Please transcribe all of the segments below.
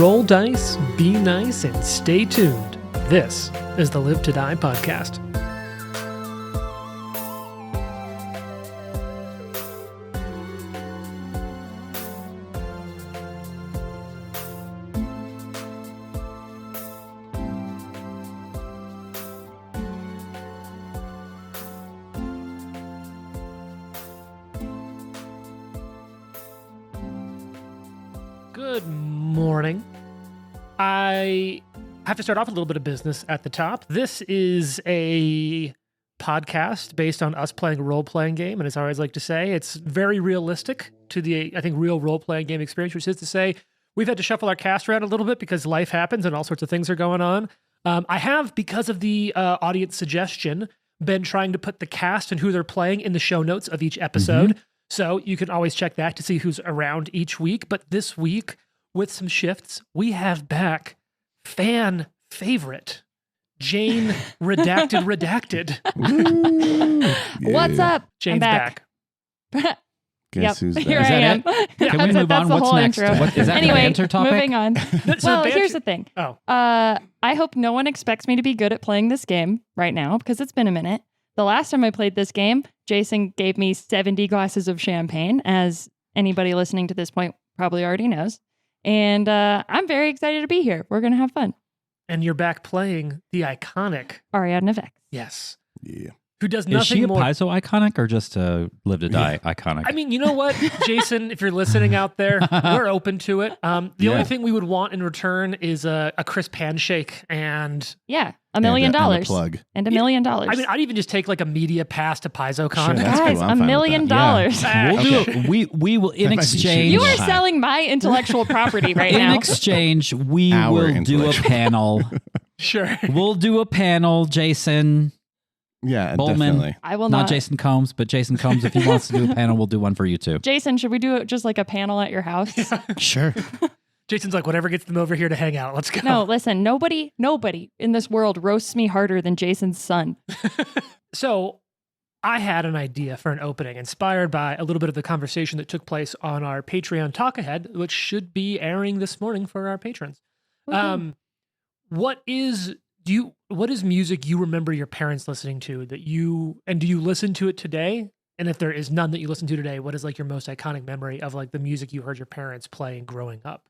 Roll dice, be nice, and stay tuned. This is the Live to Die podcast. Good morning. I have to start off with a little bit of business at the top. This is a podcast based on us playing a role-playing game, and as I always like to say, it's very realistic to the, I think, real role-playing game experience, which is to say we've had to shuffle our cast around a little bit because life happens and all sorts of things are going on. I have, because of the audience suggestion, been trying to put the cast and who they're playing in the show notes of each episode. Mm-hmm. So you can always check that to see who's around each week. But this week, with some shifts, we have back fan favorite, Jane Redacted. What's up? Jane's back. Guess who's Here back? I am. Can we move on? What's next? What, is that anyway, the banter topic? Moving on. Well, here's the thing. I hope no one expects me to be good at playing this game right now because it's been a minute. The last time I played this game, Jason gave me 70 glasses of champagne, as anybody listening to this point probably already knows. And I'm very excited to be here. We're going to have fun. And you're back playing the iconic Ariadne. Yes. Yeah. Who does Is nothing she a more. Paizo iconic or just a Live to Die iconic? I mean, you know what, Jason, if you're listening out there, we're open to it. The only thing we would want in return is a crisp handshake and... Yeah, $1 million. And a plug. And $1 million. I mean, I'd even just take like a media pass to PaizoCon. Sure, that's Guys, cool. I'm $1 fine with million. that. We'll do it. We will in That might be exchange. You are Fine. selling my intellectual property right in now. exchange, we Our will do a intellectual. panel. Sure. We'll do a panel, Jason. Yeah, Bowman. definitely. I will Not not. Jason Combs, but Jason Combs, if he wants to do a panel, we'll do one for you too. Jason, should we do it just like a panel at your house? Sure. Jason's like, whatever gets them over here to hang out. Let's go. No, listen, nobody in this world roasts me harder than Jason's son. So I had an idea for an opening inspired by a little bit of the conversation that took place on our Patreon Talk Ahead, which should be airing this morning for our patrons. What is music you remember your parents listening to do you listen to it today? And if there is none that you listen to today, what is like your most iconic memory of like the music you heard your parents playing growing up?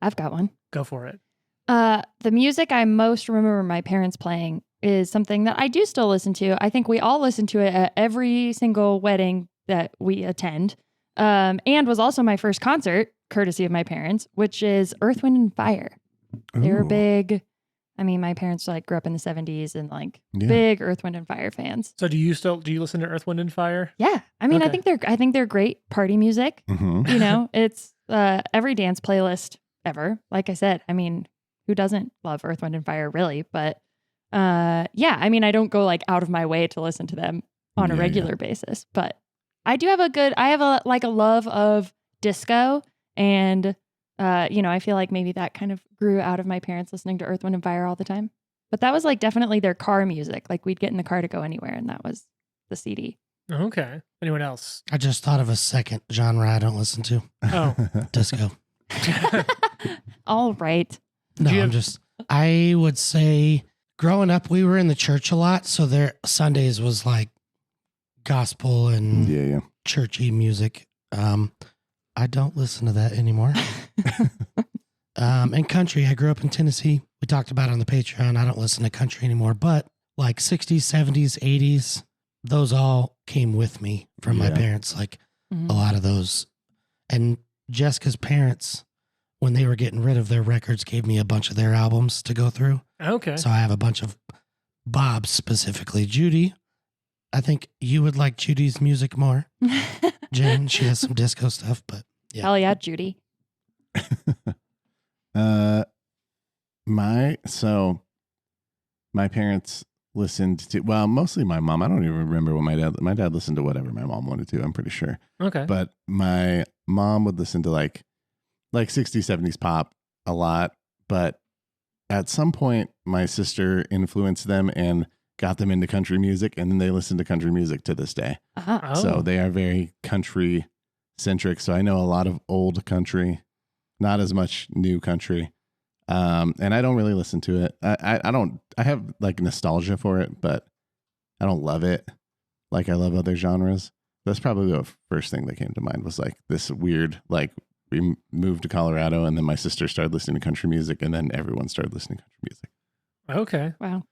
I've got one. Go for it. The music I most remember my parents playing is something that I do still listen to. I think we all listen to it at every single wedding that we attend. And was also my first concert, courtesy of my parents, which is Earth, Wind, and Fire. They were Ooh. big. I mean, my parents like grew up in the 70s and like big Earth, Wind, and Fire fans. So do you listen to Earth, Wind, and Fire? Yeah. I mean, Okay. I think they're great party music. Mm-hmm. You know, it's every dance playlist ever. Like I said, I mean, who doesn't love Earth, Wind, and Fire really? But yeah, I mean, I don't go like out of my way to listen to them on a regular basis, but I do have a love of disco, and I feel like maybe that kind of grew out of my parents listening to Earth, Wind, and Fire all the time. But that was like definitely their car music. Like we'd get in the car to go anywhere, and that was the CD. Okay. Anyone else? I just thought of a second genre I don't listen to. Oh. Disco. All right. No, Do you I would say growing up, we were in the church a lot. So there Sundays was like gospel and Yeah. churchy music. I don't listen to that anymore. And country, I grew up in Tennessee. We talked about it on the Patreon. I don't listen to country anymore, but like 60s, 70s, 80s, those all came with me from my Yeah. parents. Like Mhm. a lot of those. And Jessica's parents, when they were getting rid of their records, gave me a bunch of their albums to go through. Okay. So I have a bunch of Bob's specifically. Judy, I think you would like Judy's music more. Jane, she has some disco stuff, but yeah. Hell yeah, Judy. My parents listened to, well, mostly my mom. I don't even remember what my dad listened to whatever my mom wanted to, I'm pretty sure. Okay. But my mom would listen to like 60s, 70s pop a lot. But at some point, my sister influenced them and got them into country music. And then they listen to country music to this day. Uh-huh. Oh. So they are very country centric. So I know a lot of old country. not as much new country. And I don't really listen to it. I have like nostalgia for it, but I don't love it like I love other genres. That's probably the first thing that came to mind was like this weird, like we moved to Colorado and then my sister started listening to country music and then everyone started listening to country music. Okay. Wow.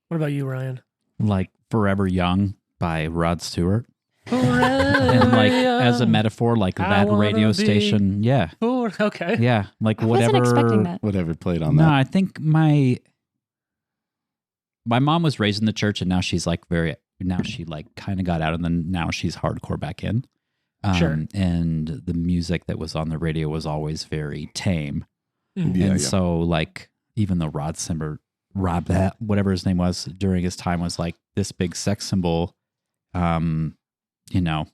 What about you, Ryan? Like Forever Young by Rod Stewart. And like as a metaphor, like that radio station. Yeah. Okay. Yeah. Like I whatever. wasn't expecting that. Whatever played on No, that. I think my mom was raised in the church and now she's like now she like kind of got out and then now she's hardcore back in. Sure. And the music that was on the radio was always very tame. Yeah, So like even though whatever his name was during his time was like this big sex symbol, you know,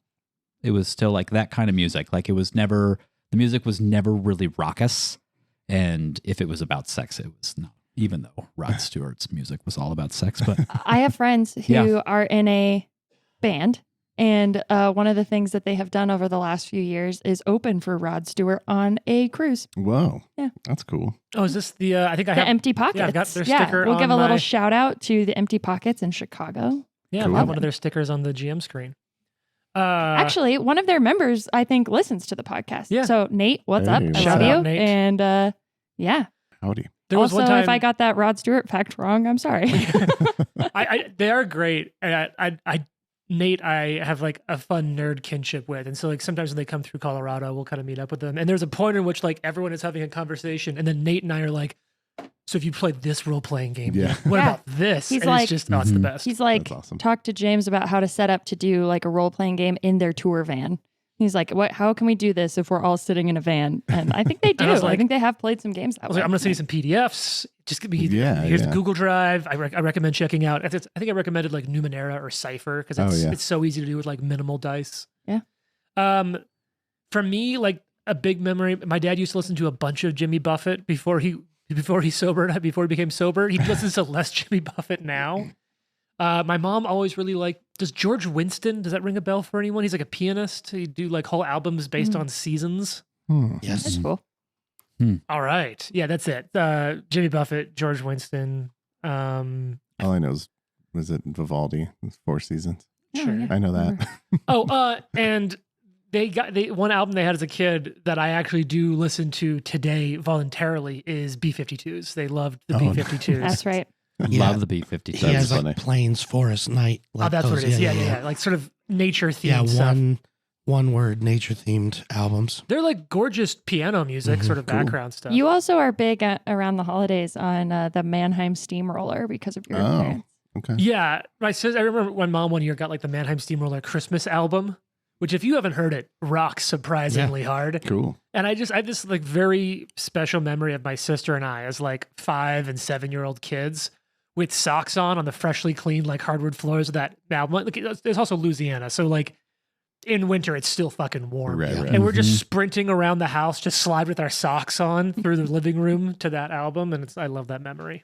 it was still like that kind of music. Like the music was never really raucous. And if it was about sex, it was not, even though Rod Stewart's music was all about sex. But I have friends who are in a band, and one of the things that they have done over the last few years is open for Rod Stewart on a cruise. Whoa. Yeah. That's cool. Oh, is this the, I think I The have. Empty Pockets. Yeah, I've got their sticker we'll on give a little my- shout out to the Empty Pockets in Chicago. Yeah, Cool. I have one of their stickers on the GM screen. Actually, one of their members, I think, listens to the podcast. Yeah. So, Nate, what's Hey, up? what's I love up? you. Shout out, Nate. And yeah. Howdy. there was Also, one time if I got that Rod Stewart fact wrong, I'm sorry. they are great. Nate, I have like a fun nerd kinship with. And so like sometimes when they come through Colorado, we'll kind of meet up with them. And there's a point in which like everyone is having a conversation. And then Nate and I are like, so if you played this role-playing game, Yeah. what Yeah. about this? He's and like- it's just, it's the best. He's like, That's awesome. talk to James about how to set up to do like a role playing game in their tour van. He's like, what? How can we do this if we're all sitting in a van? And I think they do. And I was I like- think they have played some games that I was way. like, I'm going to send you some PDFs. Just give me, Yeah, here's yeah. the Google Drive. I recommend checking out. I think I recommended like Numenera or Cypher because it's so easy to do with like minimal dice. Yeah. For me, like a big memory, my dad used to listen to a bunch of Jimmy Buffett before he became sober. He listens to less Jimmy Buffett now. My mom always really liked, does George Winston, does that ring a bell for anyone? He's like a pianist. He do like whole albums based on seasons. Yes. That's cool. All right. Yeah, that's it. Jimmy Buffett, George Winston. All I know is, was it Vivaldi? It's 4 Seasons. Oh, Sure. yeah. I know that. And one album they had as a kid that I actually do listen to today voluntarily is B-52s. They loved the B-52s. That's right. Yeah. love the B-52. He has funny. like plains, forest, night. Oh, Like that's what those. it is. Yeah. Like sort of nature themed Yeah, stuff. one word nature themed albums. They're like gorgeous piano music, sort of Cool. background stuff. You also are big around the holidays on the Mannheim Steamroller because of your Oh. parents. Okay. Yeah, my sister. I remember when Mom one year got like the Mannheim Steamroller Christmas album, which if you haven't heard it, rocks surprisingly hard. Cool. And I have this like very special memory of my sister and I as like 5 and 7-year-old kids with socks on the freshly cleaned like hardwood floors of that album. Like, there's also Louisiana, so like in winter it's still fucking warm, Right, right. and we're just sprinting around the house, just slide with our socks on through the living room to that album, and I love that memory.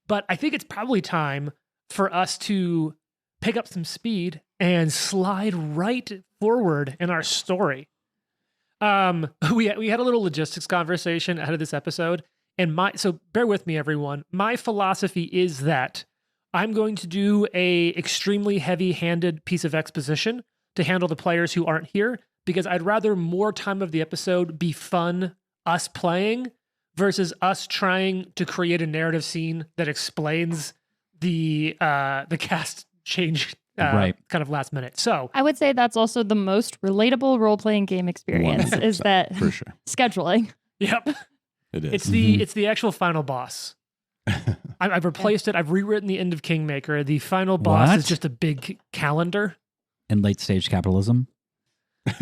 But I think it's probably time for us to pick up some speed and slide right forward in our story. We had a little logistics conversation ahead of this episode, and so bear with me, everyone. My philosophy is that I'm going to do a extremely heavy-handed piece of exposition to handle the players who aren't here, because I'd rather more time of the episode be fun, us playing, versus us trying to create a narrative scene that explains the cast change Right. kind of last minute. So I would say that's also the most relatable role playing game experience is 100%, that for sure. scheduling. yep, It is. it's the actual final boss. I've replaced it. I've rewritten the end of Kingmaker. The final boss What? is just a big calendar. In late stage capitalism. No,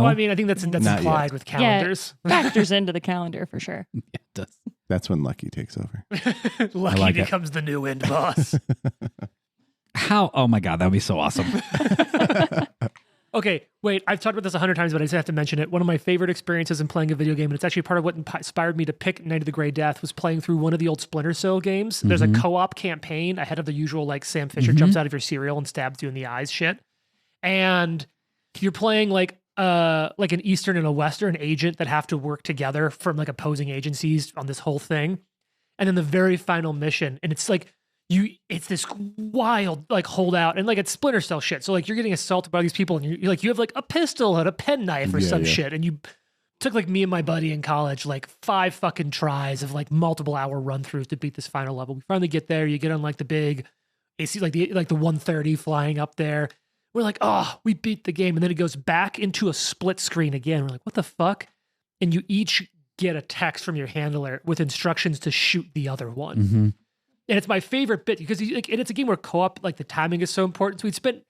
Well, I mean, I think that's Not implied yet. with calendars. Factors into the calendar for sure. Yeah, it does. That's when Lucky takes over. Lucky like it. becomes the new end boss. How? Oh my God, that would be so awesome. Okay, wait, I've talked about this 100 times, but I just have to mention it. One of my favorite experiences in playing a video game, and it's actually part of what inspired me to pick Night of the Grey Death, was playing through one of the old Splinter Cell games. There's a co-op campaign ahead of the usual, like, Sam Fisher jumps out of your cereal and stabs you in the eyes shit. And you're playing, like, like an Eastern and a Western agent that have to work together from like opposing agencies on this whole thing. And then the very final mission, and it's like it's this wild like holdout, and like it's Splinter Cell shit. So like you're getting assaulted by these people, and you're like you have like a pistol and a penknife or some shit, and you took like me and my buddy in college like 5 fucking tries of like multiple hour run throughs to beat this final level. We finally get there. You get on like the big AC, like the 130 flying up there. We're like, oh, we beat the game. And then it goes back into a split screen again. We're like, what the fuck? And you each get a text from your handler with instructions to shoot the other one. Mm-hmm. And it's my favorite bit because and it's a game where co-op, like the timing is so important. So we'd spent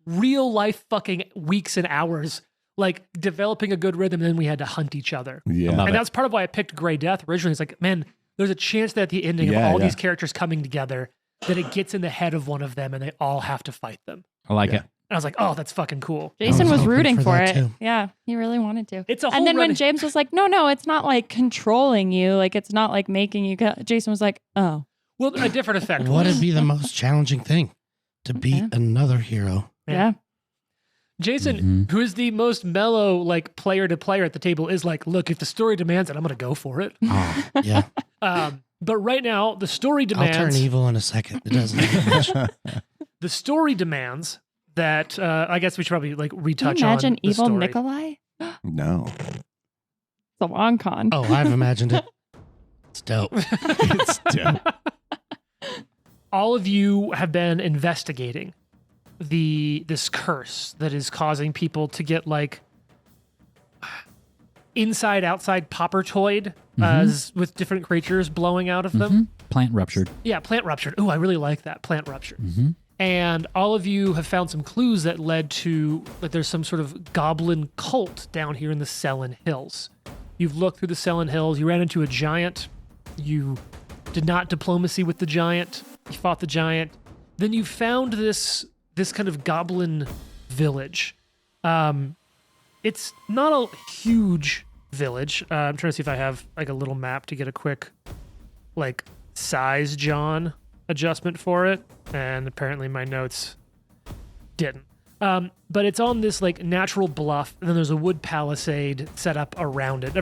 real life fucking weeks and hours like developing a good rhythm. And then we had to hunt each other. Yeah. And that's part of why I picked Gray Death originally. It's like, man, there's a chance that at the ending of all these characters coming together, that it gets in the head of one of them and they all have to fight them. I like it. And I was like, oh, that's fucking cool. Jason was hoping rooting for for that it. too. Yeah, he really wanted to. It's a whole And then when run- James was like, no, it's not like controlling you. Like, it's not like making you go. Jason was like, oh. Well, a different effect. What'd be the most challenging thing? To beat another hero. Yeah. Jason, who is the most mellow, like player to player at the table, is like, look, if the story demands it, I'm going to go for it. Oh, yeah. But right now, the story I'll demands. turn evil in a second. It doesn't take much. The story demands that I guess we should probably like retouch Can you imagine on the evil story. Nikolai? No. It's a long con. Oh, I've imagined it. It's dope. It's dope. All of you have been investigating this curse that is causing people to get like inside outside popper-toyed as with different creatures blowing out of them. Plant ruptured. Yeah, plant ruptured. Oh, I really like that. Plant ruptured. And all of you have found some clues that led to that there's some sort of goblin cult down here in the Selin Hills. You've looked through the Selin Hills. You ran into a giant. You did not diplomacy with the giant. You fought the giant. Then you found this kind of goblin village. It's not a huge village. I'm trying to see if I have like a little map to get a quick like size John adjustment for it, and apparently my notes didn't. But it's on this like natural bluff, and then there's a wood palisade set up around it.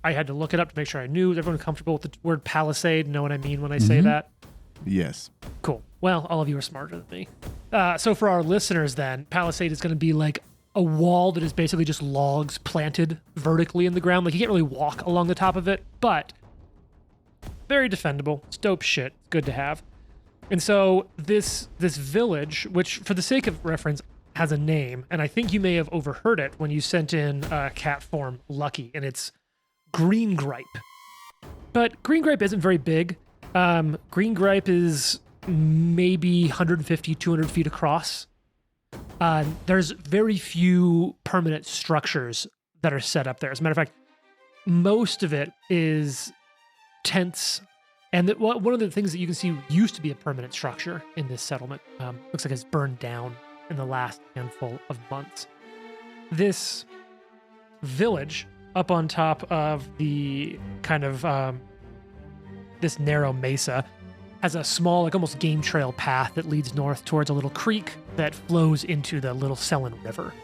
I had to look it up to make sure I knew. Is everyone comfortable with the word palisade? Know what I mean when I say that? Yes. Cool. Well, all of you are smarter than me. So for our listeners then, palisade is going to be like a wall that is basically just logs planted vertically in the ground. Like you can't really walk along the top of it, but very defendable. It's dope shit. Good to have. And so this village, which for the sake of reference has a name, and I think you may have overheard it when you sent in cat form Lucky, and it's Green Gripe. But Green Gripe isn't very big. Green Gripe is maybe 150, 200 feet across. There's very few permanent structures that are set up there. As a matter of fact, most of it is tents. And one of the things that you can see used to be a permanent structure in this settlement looks like it's burned down in the last handful of months. This village up on top of the kind of this narrow mesa has a small, like almost game trail path that leads north towards a little creek that flows into the Little Selin River.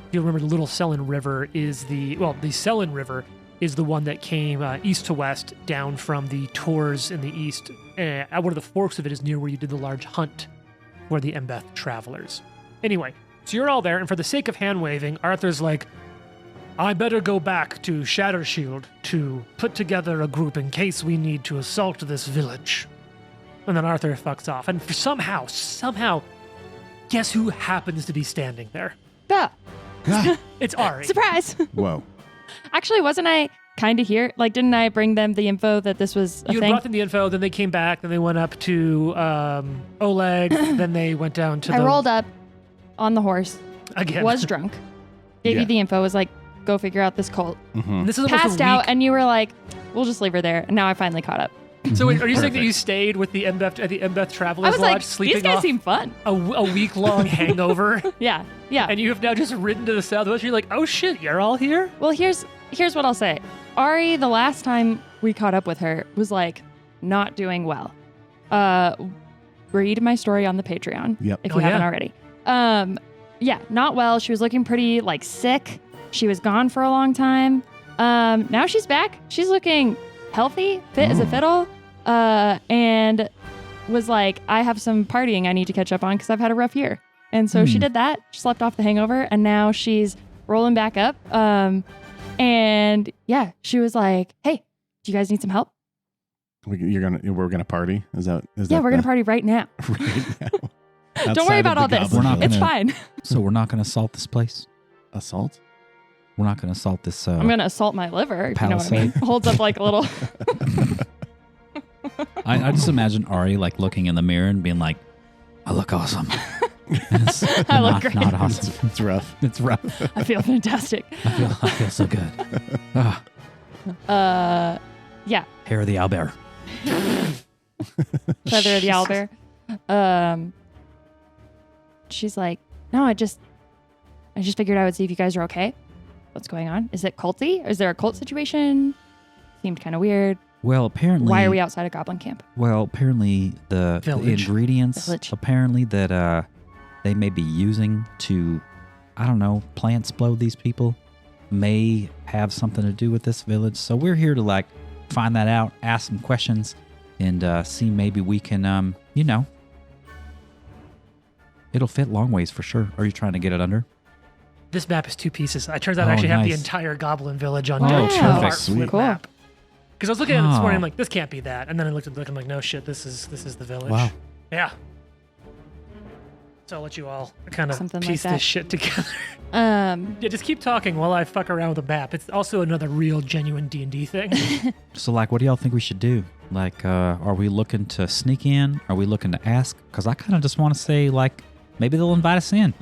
If you remember, the Little Selin River is the Selin River is the one that came east to west down from the Tors in the east. One of the forks of it is near where you did the large hunt for the Embeth travelers. Anyway, so you're all there, and for the sake of hand-waving, Arthur's like, I better go back to Shattershield to put together a group in case we need to assault this village. And then Arthur fucks off. And somehow, guess who happens to be standing there? Duh. It's Ari. Surprise. Whoa. Actually, wasn't I kind of here? Like, didn't I bring them the info that this was a You had thing? brought them the info, then they came back, then they went up to Oleg, then they went down to I rolled up on the horse, again. was drunk, gave you the info, was like, go figure out this cult. Mm-hmm. This is almost Passed a out, week. and you were like, we'll just leave her there. And now I finally caught up. So wait, are you saying that Perfect. you stayed with the Embeth at the Embeth Travelers I was Lodge, like, sleeping these guys off seem fun. a week-long hangover, Yeah. and you have now just ridden to the southwest? You're like, oh shit, you're all here? Well, here's what I'll say. Ari, the last time we caught up with her, was like not doing well. Read my story on the Patreon Yep. if Oh, you haven't yeah. already. Yeah, not well. She was looking pretty like sick. She was gone for a long time. Now she's back. She's looking healthy, fit as a fiddle, and was like, I have some partying I need to catch up on because I've had a rough year. And so she did that. She slept off the hangover, and now she's rolling back up. And yeah, she was like, hey, do you guys need some help? We're gonna party. Is that We're gonna party right now. right now? Don't worry about all this. We're not It's gonna- fine. So we're not going to assault this place. Assault? We're not going to assault this. I'm gonna assault my liver. If you know what I mean. Palisade. Holds up like a little. I just imagine Ari like looking in the mirror and being like, "I look awesome." It's I look not, great. Not awesome. It's rough. It's rough. I feel fantastic. I feel so good. Yeah. Hair of the owlbear. Feather of the owlbear. She's like, no, I just figured I would see if you guys are okay. What's going on? Is it culty? Is there a cult situation? Seemed kind of weird. Well, apparently. Why are we outside of Goblin Camp? Well, apparently the Village. ingredients Village. apparently that they may be using to, I don't know, plant explode these people may have something to do with this village. So we're here to like find that out, ask some questions, and see maybe we can, it'll fit long ways for sure. Are you trying to get it under? This map is 2 pieces. I turns out I Oh, actually have the nice. entire Goblin village on Wow. a Perfect. Sweet. Cool. map. Because I was looking at it this morning, Oh. I'm like, this can't be that. And then I looked at the book, I'm like, no shit, this is the village. Wow. Yeah. So I'll let you all kind of Something like piece that. this shit together. Yeah, Just keep talking while I fuck around with the map. It's also another real, genuine D&D thing. So like, what do y'all think we should do? Like, are we looking to sneak in? Are we looking to ask? Because I kind of just want to say like, maybe they'll invite us in.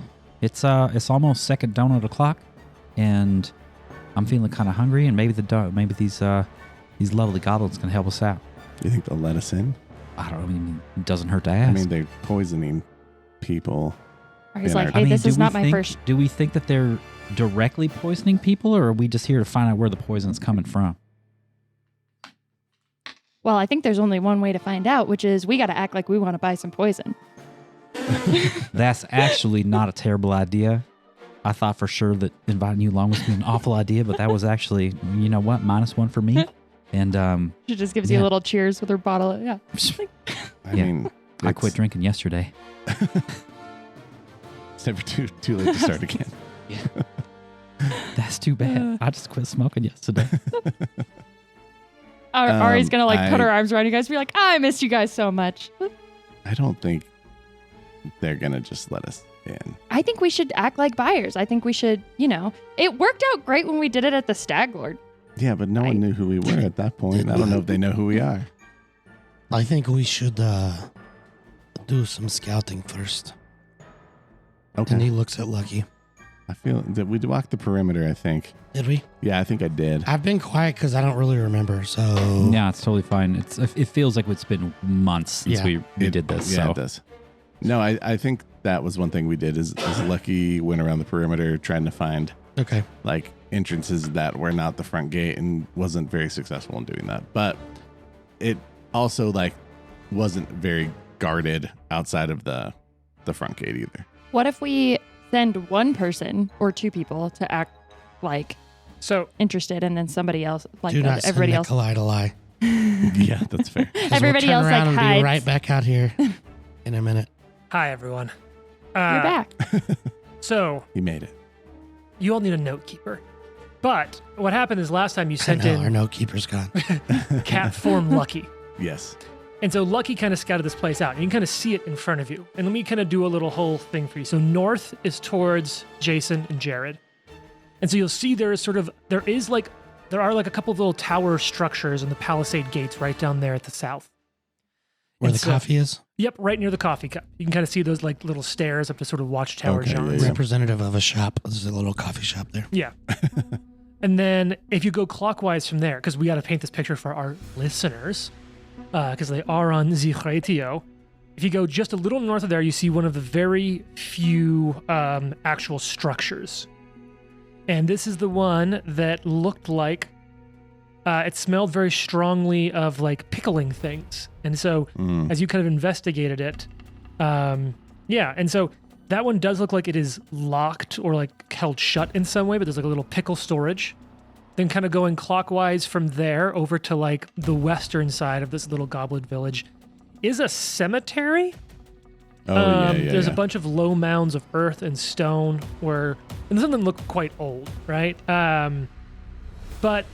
It's almost second donut o'clock, and I'm feeling kind of hungry, and maybe these lovely goblins can help us out. You think they'll let us in? I don't know. I mean, it doesn't hurt to ask. I mean, they're poisoning people. Or he's Yeah, like, I hey, mean, this do is we not my think- first. Do we think that they're directly poisoning people, or are we just here to find out where the poison's coming from? Well, I think there's only one way to find out, which is we got to act like we want to buy some poison. That's actually not a terrible idea. I thought for sure that inviting you along was an awful idea, but that was actually, you know what, -1 for me. And She just gives you Yeah. a little cheers with her bottle. Yeah. I Yeah. mean, I quit drinking yesterday. It's never too late to start again. That's too bad. I just quit smoking yesterday. Ari's going to like put I- her arms around you guys and be like, I missed you guys so much. I don't think they're gonna just let us in. I think we should act like buyers. I think we should, it worked out great when we did it at the Stag Lord. Yeah, but no one knew who we were at that point. I don't know if they know who we are. I think we should do some scouting first. And he Okay. looks at Lucky. I feel that we walked the perimeter, I think. Did we? Yeah, I think I did. I've been quiet because I don't really remember. So Yeah, it's totally fine. It feels like it's been months since Yeah. we did this. Yeah, So it does. No, I think that was one thing we did is Lucky went around the perimeter trying to find okay. like entrances that were not the front gate and wasn't very successful in doing that. But it also like wasn't very guarded outside of the front gate either. What if we send one person or 2 people to act like So interested and then somebody else, like Do not send everybody else, Nikolai to lie. Yeah, that's fair. 'Cause Everybody we'll else, turn like, around and hides. be right back out here in a minute. hi, everyone. you're back. So He made it. you all need a note keeper. But what happened is last time you I sent know, our in note keeper's gone. cat form Lucky. Yes. And so Lucky kind of scouted this place out. And you can kind of see it in front of you. And let me kind of do a little whole thing for you. So north is towards Jason and Jared. And so you'll see there are a couple of little tower structures and the palisade gates right down there at the south. Where And the so- coffee is? Yep, right near the coffee cup. You can kind of see those like little stairs up to sort of watchtower Okay, genres. yeah. Representative of a shop. There's a little coffee shop there. Yeah. And then if you go clockwise from there, because we got to paint this picture for our listeners, because they are on the radio. If you go just a little north of there, you see one of the very few actual structures. And this is the one that looked like it smelled very strongly of like pickling things. And so as you kind of investigated it, and so That one does look like it is locked or like held shut in some way, but there's like a little pickle storage. Then kind of going clockwise from there over to like the western side of this little goblin village is a cemetery. There's a bunch of low mounds of earth and stone and some of them look quite old, right? But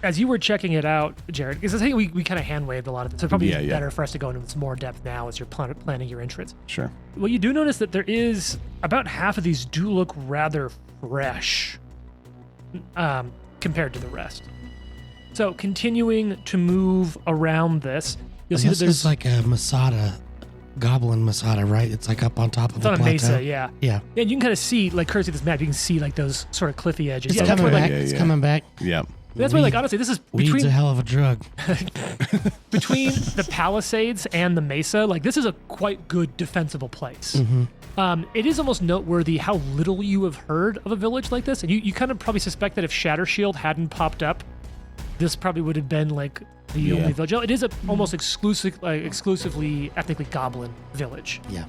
as you were checking it out, Jared, because I think we kind of hand waved a lot of this, so probably it's better for us to go into some more depth now as you're planning your entrance. Sure. Well, you do notice that there is about half of these do look rather fresh compared to the rest. So continuing to move around this, you'll see that there's like a Masada, Goblin Masada, right? It's like up on top of it's a on a plateau. mesa, yeah. Yeah. Yeah, and you can kind of see, like courtesy of this map, you can see like those sort of cliffy edges. It's yeah, coming that's where, back. like, It's coming back. Yeah. that's where, like, honestly, this is Weed's between a hell of a drug. between the Palisades and the Mesa. Like, this is a quite good defensible place. It is almost noteworthy how little you have heard of a village like this, and you kind of probably suspect that if Shattershield hadn't popped up, this probably would have been like the only village. It is a almost exclusively ethnically Goblin village. Yeah.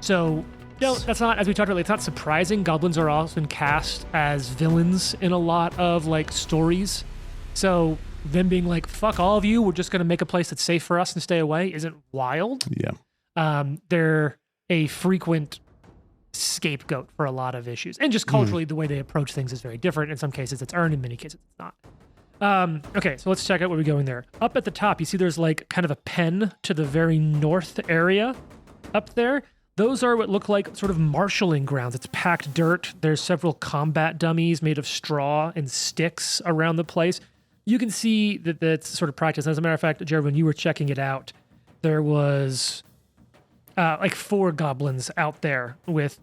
So, no, that's not, as we talked earlier, it's not surprising. Goblins are often cast as villains in a lot of like stories. So them being like, fuck all of you, we're just going to make a place that's safe for us and stay away isn't wild. Yeah. They're a frequent scapegoat for a lot of issues. And just culturally, the way they approach things is very different. In some cases, it's earned. In many cases, it's not. Okay, so let's check out where we're going there. Up at the top, you see there's like kind of a pen to the very north area up there. Those are what look like sort of marshalling grounds. It's packed dirt. There's several combat dummies made of straw and sticks around the place. You can see that that's sort of practice. As a matter of fact, Jared, when you were checking it out, there was like 4 goblins out there with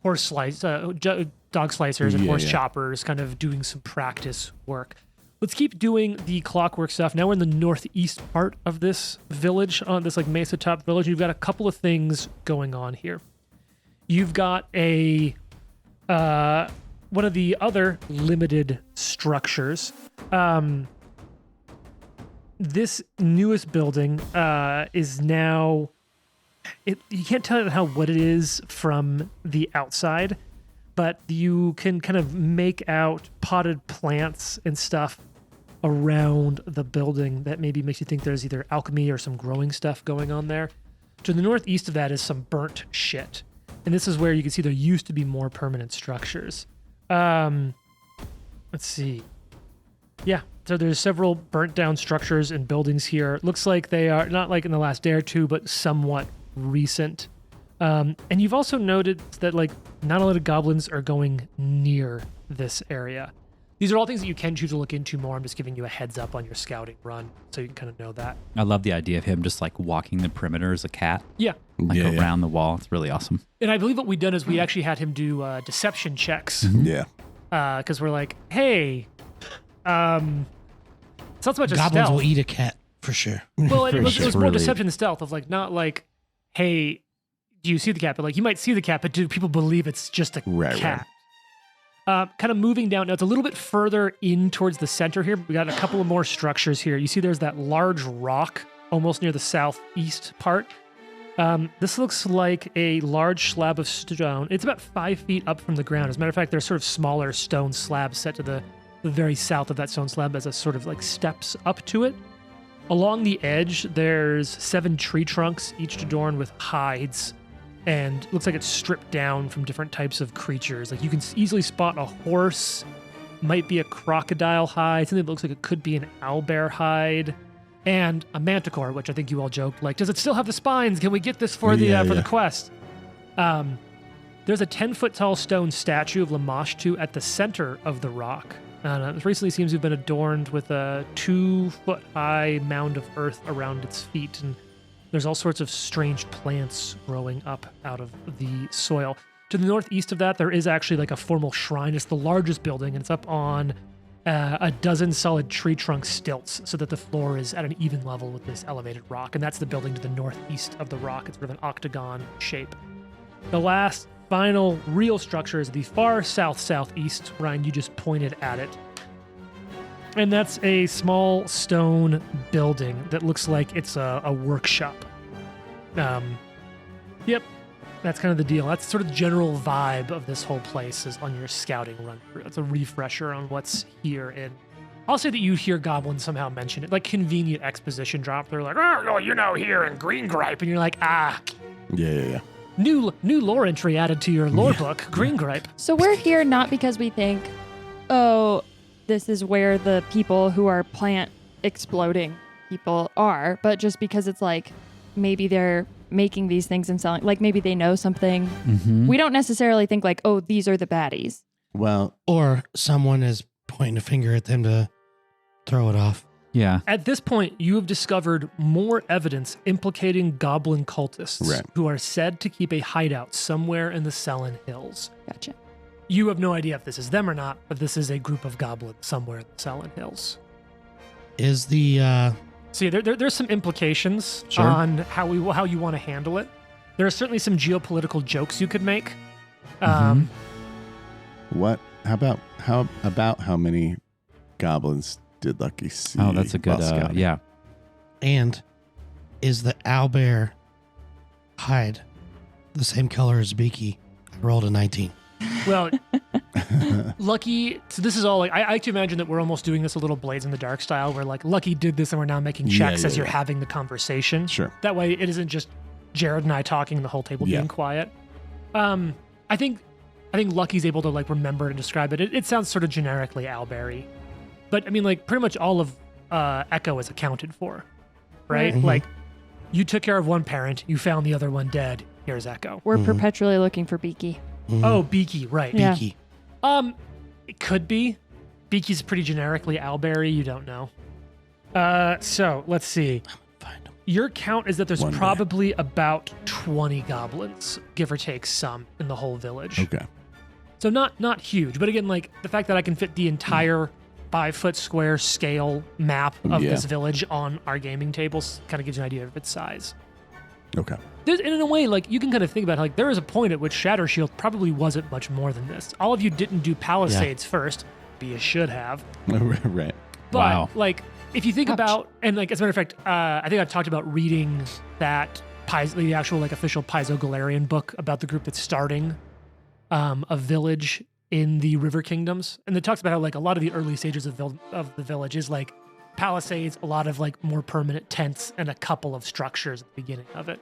dog slicers and horse choppers kind of doing some practice work. Let's keep doing the clockwork stuff. Now we're in the northeast part of this village, on this like mesa top village. You've got a couple of things going on here. You've got a one of the other limited structures. This newest building is now. You can't tell what it is from the outside, but you can kind of make out potted plants and stuff around the building that maybe makes you think there's either alchemy or some growing stuff going on there. To the northeast of that is some burnt shit. And this is where you can see there used to be more permanent structures. Let's see. Yeah, so there's several burnt down structures and buildings here. Looks like they are not like in the last day or two, but somewhat recent. And you've also noted that like not a lot of goblins are going near this area. These are all things that you can choose to look into more. I'm just giving you a heads up on your scouting run so you can kind of know that. I love the idea of him just like walking the perimeter as a cat. Yeah. Like around the wall. It's really awesome. And I believe what we've done is we actually had him do deception checks. Yeah. Because we're like, hey, it's not so much a Goblins stealth. will eat a cat for sure. Well, it was more Really. deception than stealth of like, not like, hey, do you see the cat? But like, you might see the cat, but do people believe it's just a cat? Kind of moving down. Now it's a little bit further in towards the center here. We got a couple of more structures here. You see there's that large rock almost near the southeast part. This looks like a large slab of stone. It's about 5 feet up from the ground. As a matter of fact, there's sort of smaller stone slabs set to the very south of that stone slab as a sort of like steps up to it. Along the edge, there's 7 tree trunks, each adorned with hides, and looks like it's stripped down from different types of creatures. Like you can easily spot a horse, might be a crocodile hide, something that looks like it could be an owlbear hide, and a manticore, which I think you all joked, like, does it still have the spines? Can we get this for the quest? There's a 10-foot tall stone statue of Lamashtu at the center of the rock. It recently seems to have been adorned with a 2-foot-high mound of earth around its feet, and there's all sorts of strange plants growing up out of the soil. To the northeast of that, there is actually like a formal shrine. It's the largest building, and it's up on a dozen solid tree trunk stilts so that the floor is at an even level with this elevated rock, and that's the building to the northeast of the rock. It's sort of an octagon shape. The last final real structure is the far southeast. Ryan, you just pointed at it. And that's a small stone building that looks like it's a workshop. Yep. That's kind of the deal. That's sort of the general vibe of this whole place is on your scouting run through. It's a refresher on what's here. And I'll say that you hear goblins somehow mention it, like convenient exposition drop. They're like, oh, here in Green Gripe. And you're like, Yeah. new lore entry added to your lore book, Green Gripe. So we're here not because we think, oh, this is where the people who are plant exploding people are, but just because it's like maybe they're making these things and selling, like maybe they know something. Mm-hmm. We don't necessarily think like, oh, these are the baddies. Well, Or someone is pointing a finger at them to throw it off. Yeah. At this point, you have discovered more evidence implicating goblin cultists Right. who are said to keep a hideout somewhere in the Selin Hills. Gotcha. You have no idea if this is them or not, but this is a group of goblins somewhere in the Selin Hills. Is the See, there's some implications Sure. on how you want to handle it. There are certainly some geopolitical jokes you could make. Mhm. what? How about how many goblins did Lucky see? Oh, that's a good, while scouting? yeah. and is the owlbear hide the same color as Beaky? I rolled a 19. Well, Lucky, so this is all like, I like to imagine that we're almost doing this a little Blades in the Dark style where like Lucky did this and we're now making checks as you're having the conversation. Sure. That way it isn't just Jared and I talking, the whole table being quiet. I think Lucky's able to like remember and describe it. It sounds sort of generically owlberry. But I mean, like pretty much all of Echo is accounted for, right? Mhm. Like you took care of one parent, you found the other one dead. Here's Echo. We're Mhm. perpetually looking for Beaky. Mhm. Oh, Beaky, right. Yeah. Beaky. It could be. Beaky's pretty generically owlberry. You don't know. So let's see. Find him. Your count is that there's One day. probably about 20 goblins, give or take some, in the whole village. Okay. So not huge, but again, like the fact that I can fit the entire 5-foot square scale map of Yeah. this village on our gaming tables kind of gives you an idea of its size. Okay. And in a way, like you can kind of think about like there is a point at which Shatter Shield probably wasn't much more than this. All of you didn't do Palisades first, but you should have. Right. But Wow. like if you think Ouch. about, and like as a matter of fact, I think I've talked about reading that the actual like official Paizo Galarian book about the group that's starting a village in the River Kingdoms, and it talks about how like a lot of the early stages of the village is like palisades, a lot of like more permanent tents, and a couple of structures at the beginning of it.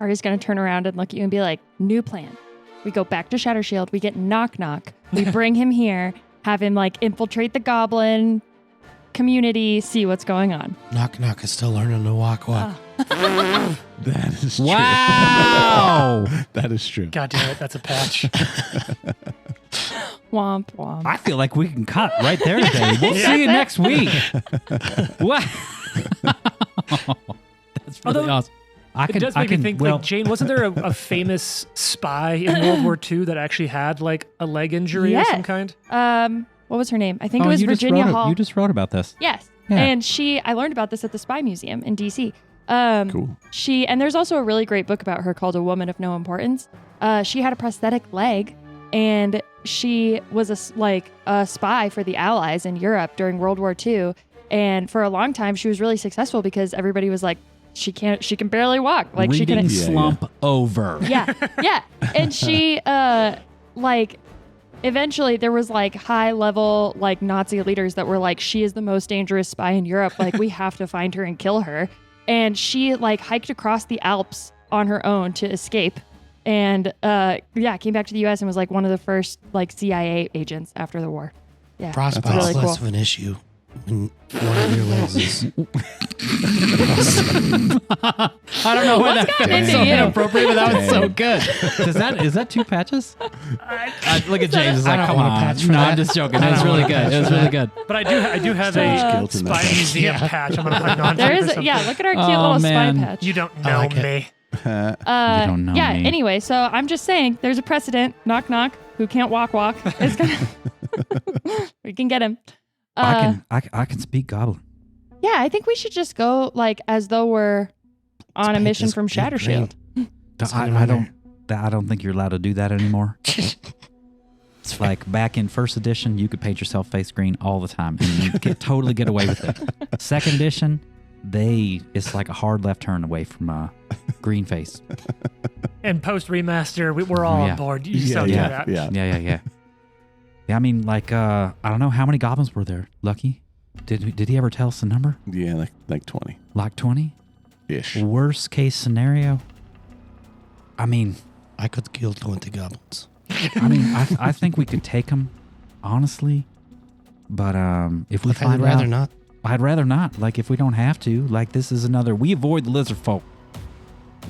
Artie's going to turn around and look at you and be like, new plan. We go back to Shatter Shield. We get Knock Knock. We bring him here, have him like infiltrate the goblin community, see what's going on. Knock Knock is still learning to walk. That is true. Wow. That is true. God damn it, that's a patch. Womp womp. I feel like we can cut right there, Dave. We'll see you next week. What? That's really Although, awesome. It does make me think, like, Jane, wasn't there a famous spy in World War II that actually had, like, a leg injury of some Yes. kind? What was her name? I think it was you Virginia Hall. You just wrote about this. Yes. Yeah. And I learned about this at the Spy Museum in DC. Cool. And there's also a really great book about her called A Woman of No Importance. She had a prosthetic leg, and she was a spy for the Allies in Europe during World War II. And for a long time, she was really successful because everybody was like, she can barely walk. Like she Reading can. slump over. Yeah, yeah. And she, eventually there was like high level like Nazi leaders that were like, she is the most dangerous spy in Europe. Like we have to find her and kill her. And she like hiked across the Alps on her own to escape. And came back to the U.S. and was like one of the first like CIA agents after the war. Yeah, Frostbite's really less cool. of an issue when one of your legs is. I don't know why that gotten felt into so you? inappropriate, but that was so Dang. good. Is that 2 patches? Look at James. He's I like, don't come want a on. patch for No, that. I'm just joking. I It was don't really want a good. patch It was for really that. good. But I do have a guilt in that Spy patch. Museum patch I'm going to hug on to. There for is, some- look at our cute Oh, little man. spy patch. You don't I know like it. me. You don't know me. Anyway, so I'm just saying there's a precedent. Knock, knock. Who can't walk is gonna. We can get him. I can speak Goblin. Yeah, I think we should just go like as though we're on a paint mission this from big Shatter green. Shield. I don't think you're allowed to do that anymore. It's like back in first edition, you could paint yourself face green all the time and you could totally get away with it. Second edition, it's like a hard left turn away from green face. And post remaster, we're all on board. You just don't do that. Yeah. Yeah, I mean, like, I don't know how many goblins were there. Lucky, did he ever tell us the number? Yeah, like 20 Like 20 ish. Worst case scenario. I mean, I could kill 20 goblins. I think we could take them, honestly. But if we find I'd rather out, not. I'd rather not. Like, if we don't have to, like, this is another. We avoid the lizard folk.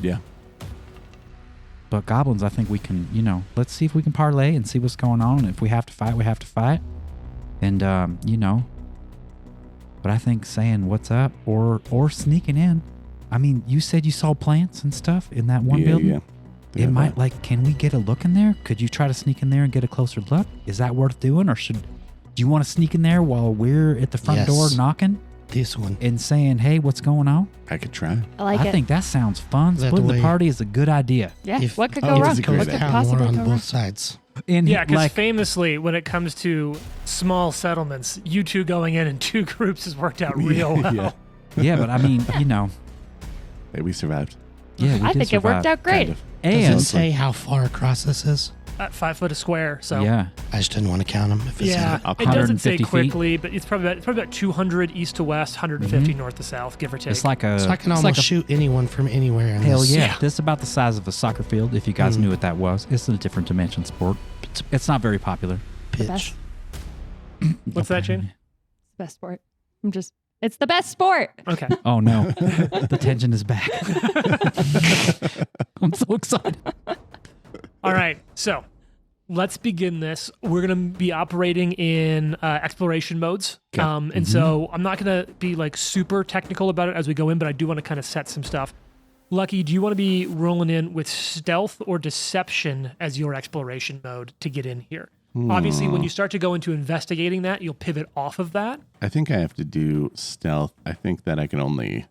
Yeah. But goblins, I think we can, let's see if we can parlay and see what's going on. And if we have to fight, we have to fight. And, but I think saying what's up or sneaking in. I mean, you said you saw plants and stuff in that one building. Yeah. It might, can we get a look in there? Could you try to sneak in there and get a closer look? Is that worth doing? Or do you want to sneak in there while we're at the front door knocking? This one. And saying, hey, what's going on? I could try. I like it. I think that sounds fun. Splitting the party is a good idea. Yeah. What could Oh, go it's wrong? a great What could idea. possibly on go both wrong? sides. And Yeah, because famously, when it comes to small settlements, you two going in 2 groups has worked out real well. Yeah. yeah, but I mean, Hey, we survived. yeah, I think it worked out great. Kind of. Does And it say how far across this is? 5 foot a square. So yeah, I just didn't want to count them. If it's yeah, in it. it doesn't say 150 feet. quickly, but it's probably about 200 east to west, 150 north to south, give or take. it's like a. So I can it's almost like a- shoot anyone from anywhere. In Hell this. yeah. This is about the size of a soccer field. If you guys knew what that was, it's a different dimension sport. It's not very popular. Pitch. Best. What's that, Jane? Best sport. It's the best sport. Okay. Oh no, the tension is back. I'm so excited. All right. So let's begin this. We're going to be operating in exploration modes. Okay. And so I'm not going to be like super technical about it as we go in, but I do want to kind of set some stuff. Lucky, do you want to be rolling in with stealth or deception as your exploration mode to get in here? Obviously, when you start to go into investigating that, you'll pivot off of that. I think I have to do stealth. I think that I can only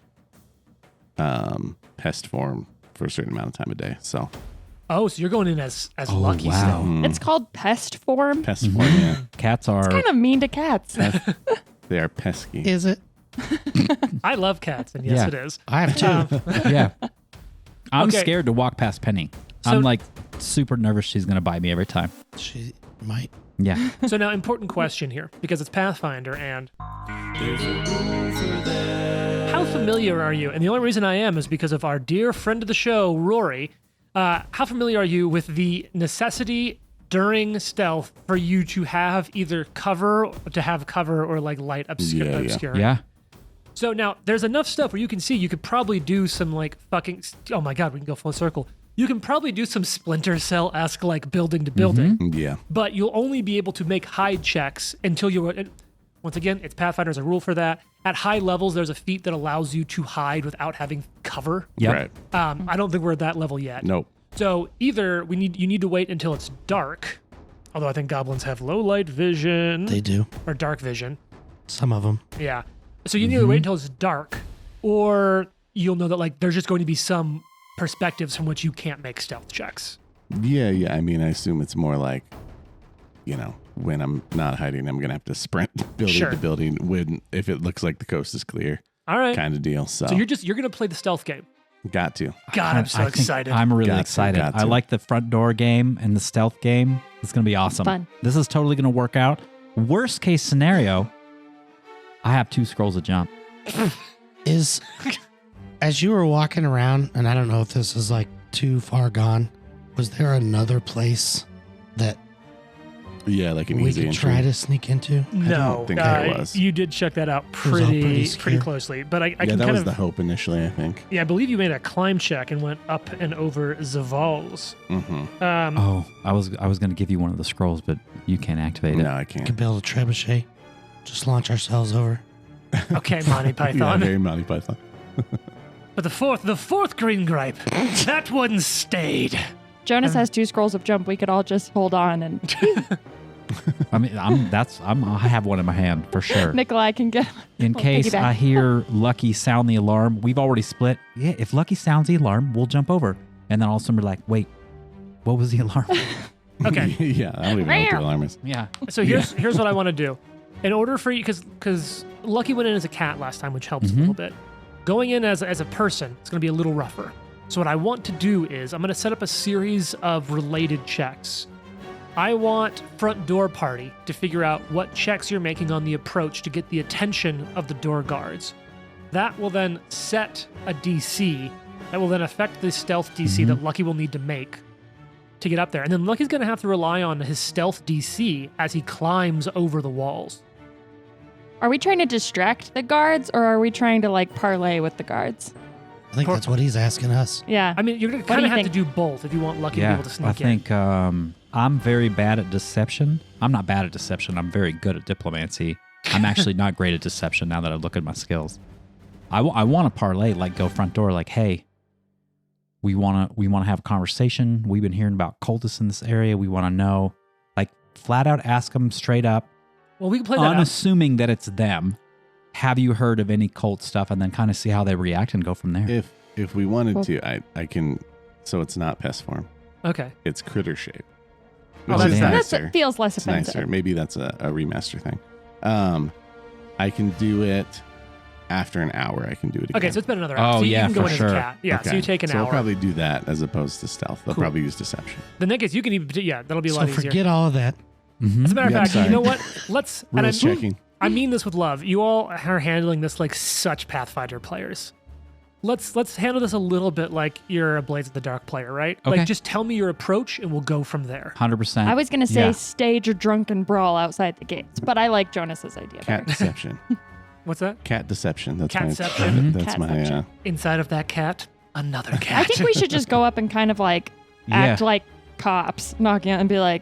pest form for a certain amount of time a day. So Oh, so you're going in as Lucky wow. still. It's called pest form. pest form, yeah. Cats are. Kind of mean to cats. They are pesky. Is it? I love cats, and yes, Yeah. it is. I have two. Yeah. I'm Okay. scared to walk past Penny. So- I'm like super nervous she's going to bite me every time. She might. Yeah. So now, important question here, because it's Pathfinder, and how familiar are you? And the only reason I am is because of our dear friend of the show, Rory. How familiar are you with the necessity during stealth for you to have either cover or like light obscuring? Yeah. So now there's enough stuff where you can see you could probably do some like fucking, oh my God, we can go full circle. You can probably do some Splinter Cell-esque like building to building, Yeah. but you'll only be able to make hide checks until you're, once again, it's Pathfinder, there's a rule for that. At high levels, there's a feat that allows you to hide without having cover. Yep. Right. I don't think we're at that level yet. Nope. So either you need to wait until it's dark, although I think goblins have low light vision They do. or dark vision. Some of them. Yeah. So you need to wait until it's dark, or you'll know that like there's just going to be some perspectives from which you can't make stealth checks. Yeah. I mean, I assume it's more like, when I'm not hiding, I'm going to have to sprint building Sure. to building if it looks like the coast is clear All right. kind of deal. So, So you're going to play the stealth game. got to. God, I'm so I think excited. I'm really Got to, excited. got I to. like the front door game and the stealth game. It's going to be awesome. Fun. This is totally going to work out. Worst case scenario, I have 2 scrolls of jump. Is as you were walking around, and I don't know if this is like too far gone, was there another place that Yeah, like an we easy could entry. try to sneak into? No, think there was. You did check that out was all pretty pretty scary. closely, but I Yeah, can that kind was of the hope initially, I think. yeah, I believe you made a climb check and went up and over Zaval's. Mm-hmm. Oh, I was going to give you one of the scrolls, but you can't activate it. No, I We can't. could build a trebuchet. Just launch ourselves over. Okay, Monty Yeah, Python. very Monty Python. But the fourth green gripe, that one stayed. Jonas has 2 scrolls of jump. We could all just hold on, and I mean, I have one in my hand for sure. Nikolai can get. In We'll case piggyback. I hear Lucky sound the alarm, we've already split. Yeah, if Lucky sounds the alarm, we'll jump over. And then all of a sudden we're like, wait, what was the alarm? Okay. Yeah, I don't even know what the alarm is. Yeah. So here's what I want to do. In order for you, because Lucky went in as a cat last time, which helps a little bit. Going in as a person, it's going to be a little rougher. So what I want to do is I'm going to set up a series of related checks. I want front door party to figure out what checks you're making on the approach to get the attention of the door guards. That will then set a DC that will then affect the stealth DC that Lucky will need to make to get up there. And then Lucky's going to have to rely on his stealth DC as he climbs over the walls. Are we trying to distract the guards or are we trying to like parlay with the guards? I think that's what he's asking us. Yeah. I mean, you're going to What kind do of you have to think? do both if you want Lucky to be able to sneak I think I'm very bad at deception. I'm not bad at deception. I'm very good at diplomacy. I'm actually not great at deception now that I look at my skills. I want to parlay, like go front door, like, hey, we want to have a conversation. We've been hearing about cultists in this area. We want to know, like, flat out ask them straight up, Well, we can play that out. unassuming that it's them. Have you heard of any cult stuff? And then kind of see how they react and go from there. If we wanted Cool. to, I can. So it's not pest form. Okay. It's critter shape. Oh, Which is that's That's nicer. it feels less It's offensive. nicer. Maybe that's a remaster thing. I can do it after an hour. I can do it again. Okay, so it's been another hour. Oh, so you yeah, can go for in as sure. a cat. Yeah, so you take an so hour. we'll probably do that as opposed to stealth. They'll Cool. probably use deception. The thing is, you can even, that'll be a So lot easier. forget all of that. Mhm. As a matter of Yeah, fact, sorry. you know what? Let's, and Rules checking. I mean this with love. You all are handling this like such Pathfinder players. Let's handle this a little bit like you're a Blades of the Dark player, right? Okay. Like just tell me your approach and we'll go from there. 100%. I was going to say Yeah. stage a drunken brawl outside the gates, but I like Jonas's idea Cat better. deception. What's that? Cat deception. That's Cat my. deception. That's my. Catception. Inside of that cat, another cat. I think we should just go up and kind of like act like cops, knocking out and be like,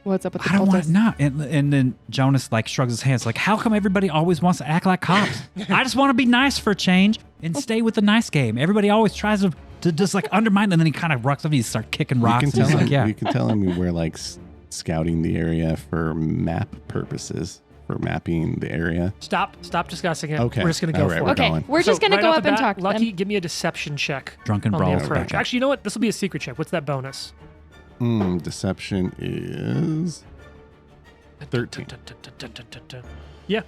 what's up with the I don't want cultists? not. And then Jonas like shrugs his hands like, how come everybody always wants to act like cops? I just want to be nice for a change and stay with the nice game. Everybody always tries to just like undermine, and then he kind of rucks up and he starts kicking We rocks. can And tell he's him. like, yeah. We can tell him we're like scouting the area for map purposes, for mapping the area. Stop discussing it. Okay. We're just gonna go All right, for we're it. Okay, going. we're just So going to right go off up the and bat, talk to Lucky, them. give me a deception check. Drunken on brawl. the approach. Okay. Actually, you know what? This will be a secret check. What's that bonus? Deception is 13. Yeah.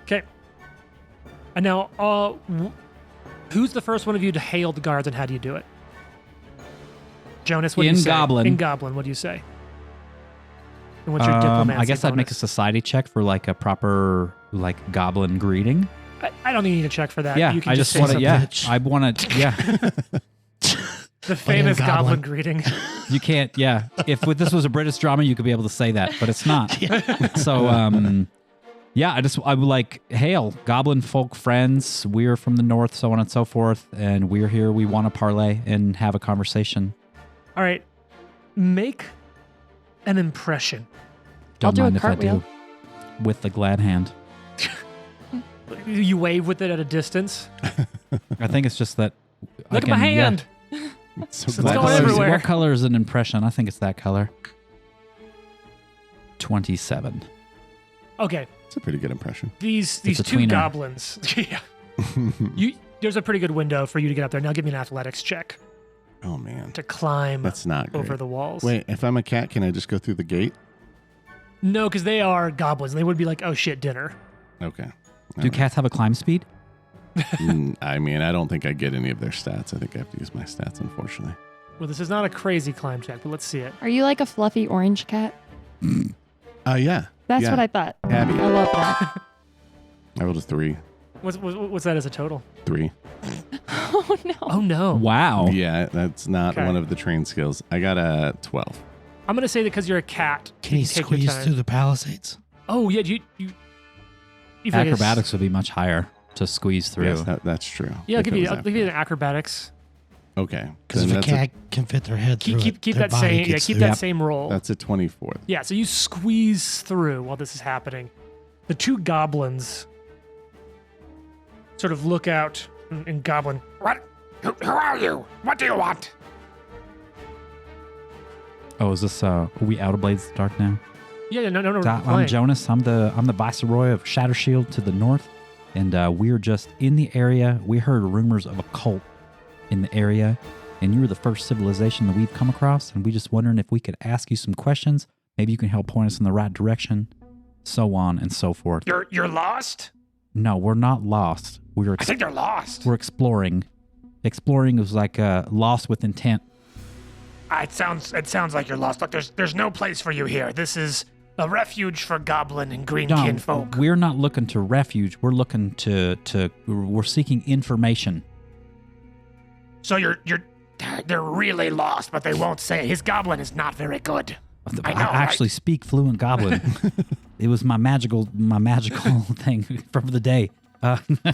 Okay. And now, who's the first one of you to hail the guards, and how do you do it? Jonas, what do you In say? Goblin. In Goblin, what do you say? And what's your diplomacy I guess I'd make a bonus? society check for like a proper like goblin greeting. I don't need a check for that. Yeah, you can I just just say want to. something. Yeah, Bitch. I want to. Yeah, The famous Goblin Goblin. greeting. you can't. Yeah, if this was a British drama, you could be able to say that, but it's not. So, yeah, I would like hail goblin folk friends. We're from the north, so on and so forth, and we're here. We want to parlay and have a conversation. All right. Make an impression. I'll Don't do a mind if I cartwheel. do. With the glad hand. You wave with it at a distance. I think it's just that. Look at my hand. So So glad it's to going see you. everywhere. What color is an impression? I think it's that color. 27. Okay. It's a pretty good impression. These It's a two tweener. goblins. Yeah. There's a pretty good window for you to get up there. Now give me an athletics check Oh man, to climb that's not great. over the walls. Wait, if I'm a cat, can I just go through the gate? No, because they are goblins. They would be like, oh shit, dinner. Okay. Do cats have a climb speed? I mean, I don't think I get any of their stats. I think I have to use my stats, unfortunately. Well, this is not a crazy climb check, but let's see it. Are you like a fluffy orange cat? Yeah. That's Yeah. what I thought. Abby. I love that. I rolled a 3. What's that as a total? 3. Oh no. Oh no. Wow. Yeah, that's not Okay. one of the trained skills. I got a 12. I'm gonna say that because you're a cat. Can he you take your squeeze time. through the palisades? Oh yeah, you feel like it's- Acrobatics would be much higher to squeeze through. Yes, that's true. Yeah, I'll give If it you. was I'll give you an acrobatics. Okay. Because then if a that's cat can fit their head through Keep it, keep their that body same. Yeah, gets keep through. that same roll. That's a 24. Yeah, so you squeeze through while this is happening. The two goblins sort of look out and Goblin. What? Who are you? What do you want? Oh, is this are we out of Blades of the Dark now? Yeah, no. we're I'm playing. Jonas. I'm the viceroy of Shattershield to the north, and we're just in the area. We heard rumors of a cult in the area, and you were the first civilization that we've come across, and we just wondering if we could ask you some questions. Maybe you can help point us in the right direction, so on and so forth. You're lost? No, we're not lost. We were I think they're lost. we're exploring. Exploring was like lost with intent. It sounds like you're lost. Look, there's no place for you here. This is a refuge for goblin and greenkin folk. We're not looking to refuge. We're looking we're seeking information. So they're really lost, but they won't say it. His goblin is not very good. I know, actually speak fluent Goblin. It was my magical thing from the day.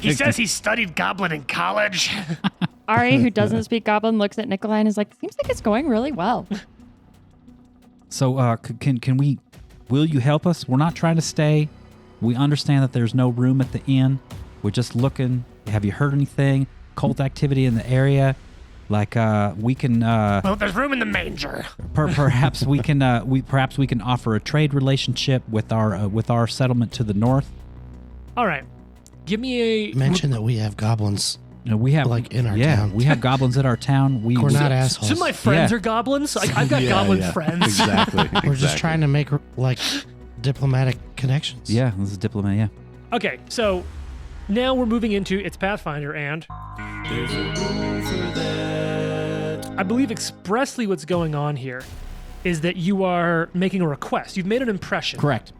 He says he studied goblin in college. Ari, who doesn't speak Goblin, looks at Nikolai and is like, seems like it's going really well. So can we? Will you help us? We're not trying to stay. We understand that there's no room at the inn. We're just looking. Have you heard anything? Cult activity in the area? Like we can. Well, there's room in the manger. Perhaps we can. Perhaps we can offer a trade relationship with our settlement to the north. All right, give me a Mention that we have goblins. We have Like in our town. we have goblins in our town. We're not assholes. So my friends Yeah. are goblins. I've got goblin friends. Exactly. We're just trying to make like diplomatic connections. Yeah, this is diplomat. Yeah. Okay, so now we're moving into it's Pathfinder, and I believe expressly what's going on here is that you are making a request. You've made an impression. Correct.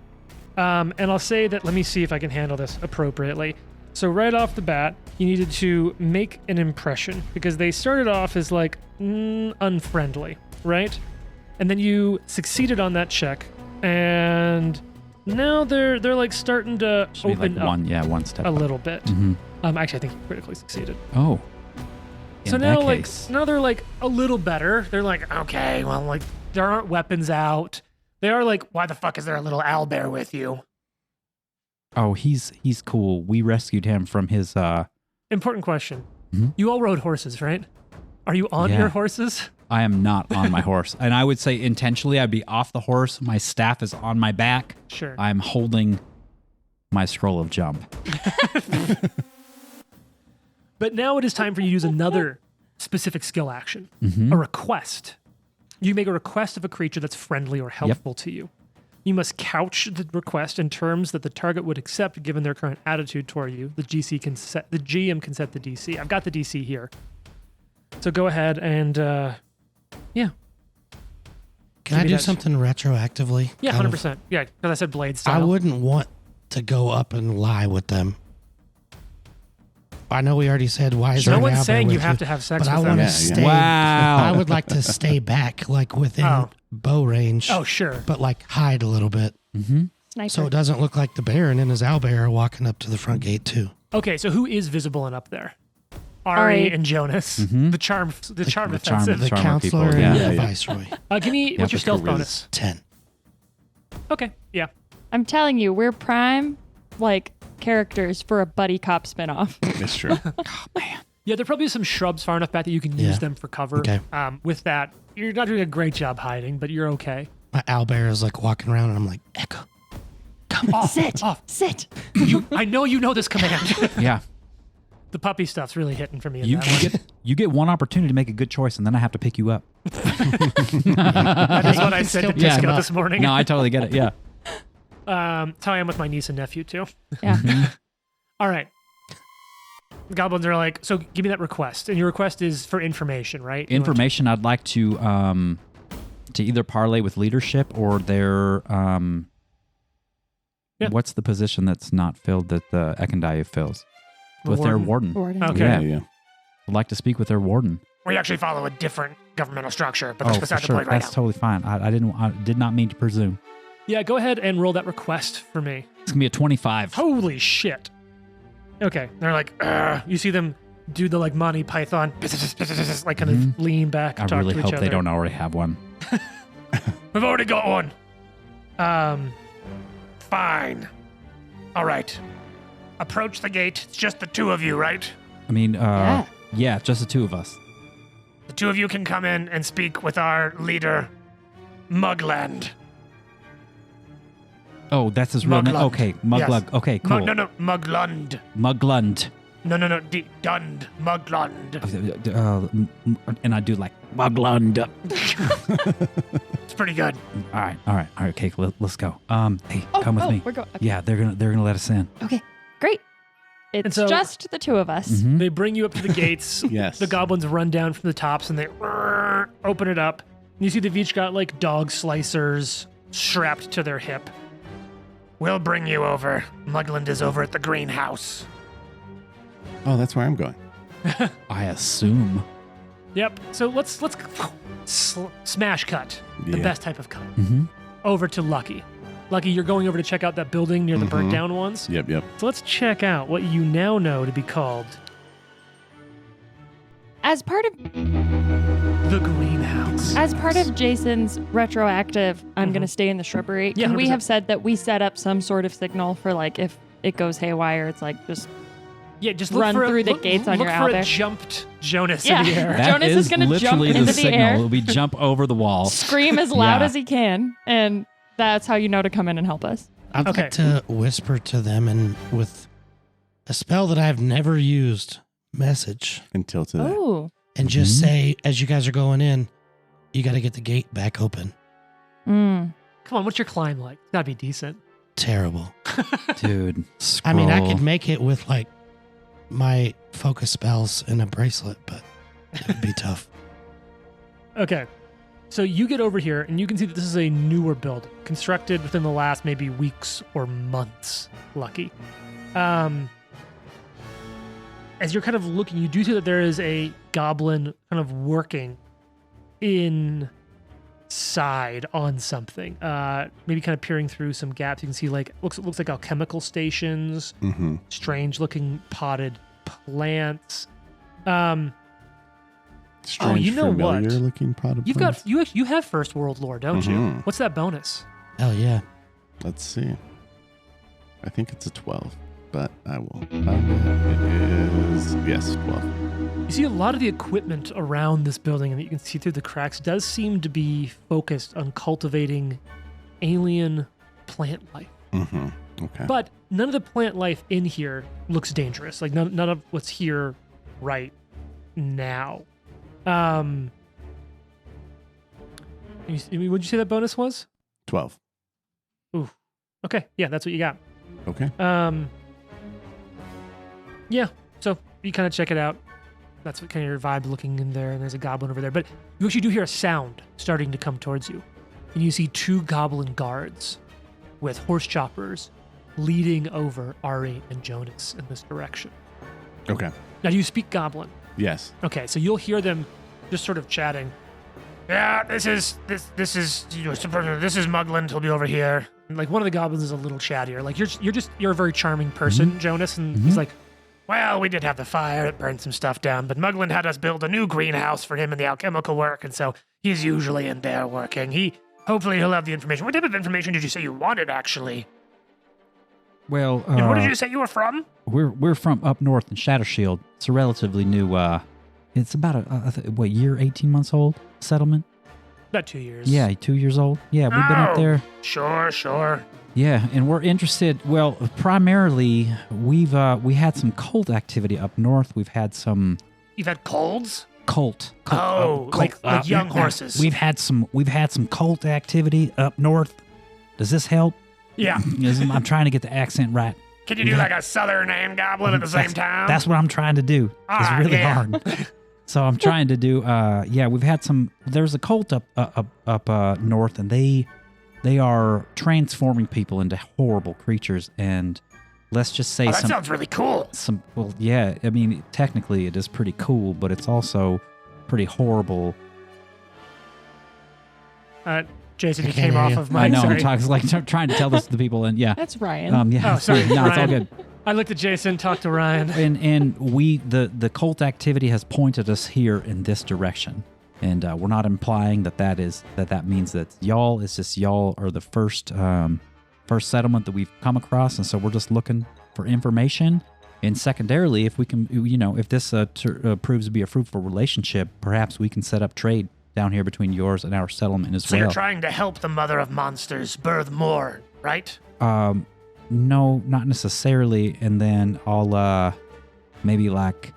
And I'll say that, let me see if I can handle this appropriately. So right off the bat, you needed to make an impression because they started off as like unfriendly, right? And then you succeeded on that check, and now they're like starting to Should be open like up one step a up. little bit. Mhm. Actually, I think you critically succeeded. Oh. So In now, that like, case, now they're like a little better. They're like, okay, well, like there aren't weapons out. They are like, why the fuck is there a little owlbear with you? oh, he's cool. We rescued him from his. Important question. Mhm. You all rode horses, right? Are you on Yeah. your horses? I am not on my horse, and I would say intentionally I'd be off the horse. My staff is on my back. Sure. I'm holding my scroll of jump. But now it is time for you to use another specific skill action, Mhm. a request. You make a request of a creature that's friendly or helpful to you. You must couch the request in terms that the target would accept given their current attitude toward you. The GM can set the DC. I've got the DC here. So go ahead and, yeah. Can I Maybe do that's- something retroactively? Yeah, Kind of- 100%. Yeah, because I said blade I style. wouldn't want to go up and lie with them. I know we already said why is No there an one's owlbear saying you with have to have sex but I with want them. to Yeah, yeah. stay. Wow. I would like to stay back, like within Oh. bow range, Oh, sure. but like hide a little bit, Mm-hmm. Sniper. so it doesn't look like the Baron and his owlbear are walking up to the front gate too. Okay, so who is visible and up there? Ari Ari. and Jonas. Mhm. The charm the charm- offensive. The Charmer counselor people, and yeah. the Yeah. viceroy. Give me, what's your the stealth charisma. bonus? 10. Okay, yeah. I'm telling you, we're prime, like, characters for a buddy cop spinoff. It's true. Yeah, there probably some shrubs far enough back that you can Yeah. use them for cover. Okay. With that, you're not doing a great job hiding, but you're okay. My owlbear is like walking around, and I'm like, Echo. Sit. Off. Sit. I know you know this command. Yeah. The puppy stuff's really hitting for me in You that one. you get one opportunity to make a good choice, and then I have to pick you up. That is what I said to still pick Tisco him this morning. No, I totally get it. Yeah. That's how I am with my niece and nephew, too. Yeah. All right. The goblins are like, so give me that request. And your request is for information, right? You want Information. I'd like to either parlay with leadership or their Yeah. what's the position that's not filled that the Ekandayu fills? The With their warden. warden. Warden. Okay. Yeah. Yeah. I'd like to speak with their warden. We actually follow a different governmental structure, but that's For beside the sure. point right That's now. totally fine. I did not mean to presume. Yeah, go ahead and roll that request for me. It's gonna be a 25. Holy shit. Okay. They're like, you see them do the like Monty Python, like kind of lean back I and talk really to each hope other. they don't already have one. We've already got one. Fine. All right. Approach the gate. It's just the two of you, right? I mean, Yeah. yeah, just the two of us. The two of you can come in and speak with our leader, Mugland. Oh, that's his real name. Muglund. Okay, Muglug. Yes. Okay, cool. No, Muglund. Muglund. No, Dund. Muglund. And I do like Muglund. It's pretty good. All right, okay, let's go. Hey, Oh, come with me. We're going. Yeah, they're gonna let us in. Okay. Great. It's so- just the two of us. Mhm. They bring you up to the gates. Yes. The goblins run down from the tops and they open it up. And you see they've each got like dog slicers strapped to their hip. We'll bring you over. Mugland is over at the greenhouse. Oh, that's where I'm going. I assume. Yep. So let's smash cut. The Yeah. best type of cut. Mm-hmm. Over to Lucky. Lucky, you're going over to check out that building near the burnt down ones. Yep. So let's check out what you now know to be called As part of the greenhouse. As part of Jason's retroactive, I'm going to stay in the shrubbery. Yeah, Can we 100%. have said that we set up some sort of signal for like if it goes haywire, it's like just Yeah, just run look for through the look, gates on look your for out a there. jumped Jonas Yeah. in the air. That- Jonas is gonna jump literally into the the signal. air. It'll be jump over the wall. scream as loud Yeah. as he can, and that's how you know to come in and help us. I'd Okay. like to whisper to them and with a spell that I've never used, message, Until today. Oh. and just Mhm. say, as you guys are going in, you got to get the gate back open. Mm. Come on, what's your climb like? It's gotta be decent. Terrible. Dude, I mean, I scroll. could make it with like my focus spells and a bracelet, but it would be tough. Okay. So you get over here and you can see that this is a newer building, constructed within the last maybe weeks or months, Lucky. As you're kind of looking, you do see that there is a goblin kind of working inside on something. Maybe kind of peering through some gaps. You can see like looks like alchemical stations, Mm-hmm. strange looking potted plants. Strange, you know what? familiar looking product. You've got you have first world lore, don't you? Mhm. What's that bonus? Hell yeah. Let's see. I think it's a 12, but I will find it. It is, yes, 12. You see a lot of the equipment around this building, and that you can see through the cracks, does seem to be focused on cultivating alien plant life. Mm-hmm. Okay. But none of the plant life in here looks dangerous. Like none of what's here right now. What'd you say that bonus was? 12. Okay, yeah, that's what you got. Okay. Yeah, so you kind of check it out. That's what kind of your vibe looking in there, and there's a goblin over there. But you actually do hear a sound starting to come towards you. And you see two goblin guards with horse choppers leading over Ari and Jonas in this direction. Okay. Now, do you speak goblin? Yes. Okay, so you'll hear them just sort of chatting. Yeah, this is Mugland. He'll be over here. And like one of the goblins is a little chattier. Like you're a very charming person, Jonas, and he's like, well, we did have the fire. It burned some stuff down, but Mugland had us build a new greenhouse for him in the alchemical work, and so he's usually in there working. Hopefully he'll have the information. What type of information did you say you wanted, actually? Well, And where did you say you were from? we're from up north in Shattershield. It's a relatively new. It's about a year, 18 months old settlement. About 2 years. Yeah, 2 years old. Yeah, we've been up Oh. there. Sure. Yeah, and we're interested. Well, primarily we had some cult activity up north. We've had some You've had colds? cult. Oh, like young horses. We've had some cult activity up north. Does this help? Yeah. I'm trying to get the accent right. Can you do like a southern and goblin at the same time? That's what I'm trying to do. All It's right, really yeah. hard. So I'm trying to do. We've had some. There's a cult up north, and they are transforming people into horrible creatures. And let's just say Oh, that sounds really cool. Well, yeah. I mean, technically, it is pretty cool, but it's also pretty horrible. Jason, I you can't came hear off you. of my. I know. Sorry. I'm talking like trying to tell this to the people, and yeah. That's Ryan. Yeah. Oh, sorry. No, it's all Ryan. good. I looked at Jason, talked to Ryan. And we the cult activity has pointed us here in this direction, and we're not implying that means that y'all. It's just y'all are the first settlement that we've come across, and so we're just looking for information. And secondarily, if we can, if this proves to be a fruitful relationship, perhaps we can set up trade down here between yours and our settlement as So well. you're trying to help the mother of monsters birth more, right? No, not necessarily. And then I'll maybe like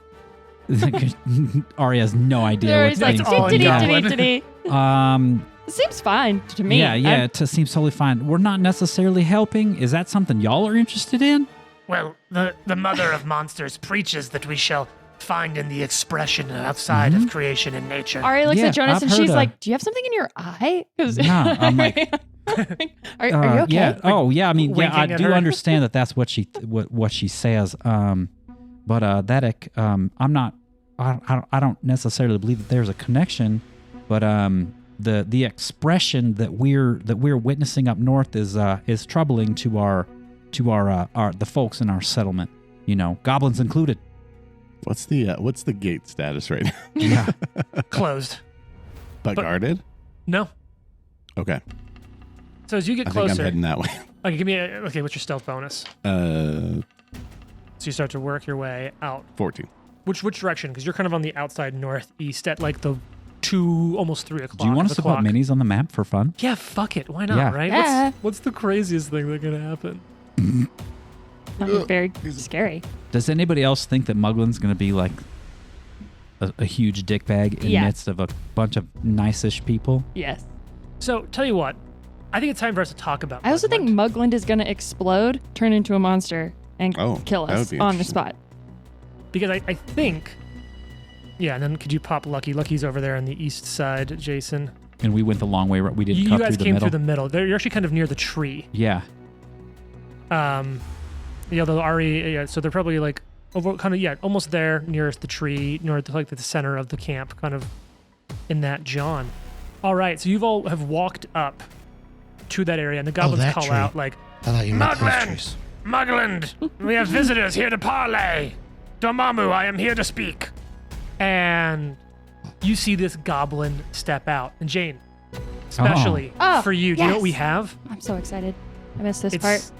Ari has no idea There what he's like, That's all in "Diddy, goblin." diddy, diddy." Um, Seems fine to me. yeah, it seems totally fine. We're not necessarily helping. Is that something y'all are interested in? Well, the mother of monsters preaches that we shall find in the expression outside of creation and nature. Ari looks at Jonas I've and heard she's of- like, "Do you have something in your eye?" 'Cause- No, I'm like, are you okay? Yeah. Oh, yeah. I mean, yeah, I winking at do her. understand that that's what she says. But I'm not. I don't necessarily believe that there's a connection. But the expression that we're witnessing up north is troubling to our the folks in our settlement. You know, goblins included. What's the gate status right now? Yeah. Closed. But guarded? No. Okay. So as you get I think I'm closer, heading that way. okay, give me what's your stealth bonus? Uh, So you start to work your way out. 14. Which direction? Because you're kind of on the outside northeast at like the almost 3 o'clock. Do you want us of the to put clock. minis on the map for fun? Yeah, fuck it. Why not? Yeah. Right? Yeah. What's the craziest thing that could happen? Very scary. Does anybody else think that Muglin's going to be like a huge dickbag in the Yeah. midst of a bunch of nice-ish people? Yes. So tell you what, I think it's time for us to talk about. I also think Mugland. Mugland is going to explode, turn into a monster, and Oh, kill that would us be on the interesting. spot. Because I think, yeah. And then could you pop Lucky? Lucky's over there on the east side, Jason. And we went the long way. We didn't You cut guys through the came middle. through the middle. You're actually kind of near the tree. Yeah. Yeah, the Ari. Yeah, so they're probably like over, kind of, yeah, almost there, nearest the tree, north, like the center of the camp, kind of in that John. All right, so you've all have walked up to that area, and the goblins that call tree. out like, I thought you meant those Mugland! trees. Mugland, we have visitors here to parley. Dormammu, I am here to speak. And you see this goblin step out. And Jane, especially Oh, for you, do you know what we yes. have? I'm so excited. I missed this It's part.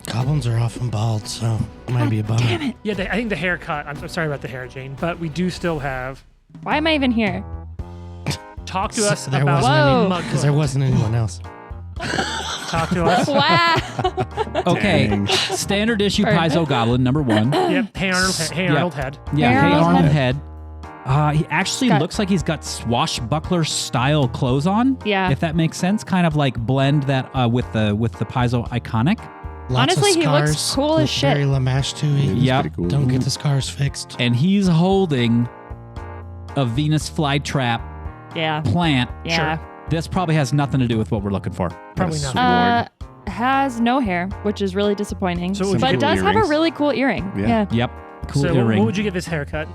Goblins are often bald, so it might be a bummer. Damn it. yeah. I think the haircut. I'm sorry about the hair, Jane, but we do still have. Why am I even here? Talk to us There about wasn't Whoa. any because there wasn't anyone else. Talk to us. Wow. Okay. Dang. Standard issue Perfect. Paizo Goblin, number 1. Yep. Hey Arnold. Hey Yep. Arnold head. Yeah, Hey, hey Arnold Arnold head. He actually Got- looks like he's got swashbuckler style clothes on. Yeah. If that makes sense, kind of like blend that with the Paizo iconic. Lots Honestly, of he looks scars, cool as look shit. Very Lamash too. It is Yep. pretty cool. Don't get the scars fixed. And he's holding a Venus flytrap Yeah. plant. Yeah. This probably has nothing to do with what we're looking for. Probably What a not. sword. Has no hair, which is really disappointing. So would but you- does have a earrings. really cool earring. Yeah. Yeah. Yep. Cool So earring. what would you give his haircut?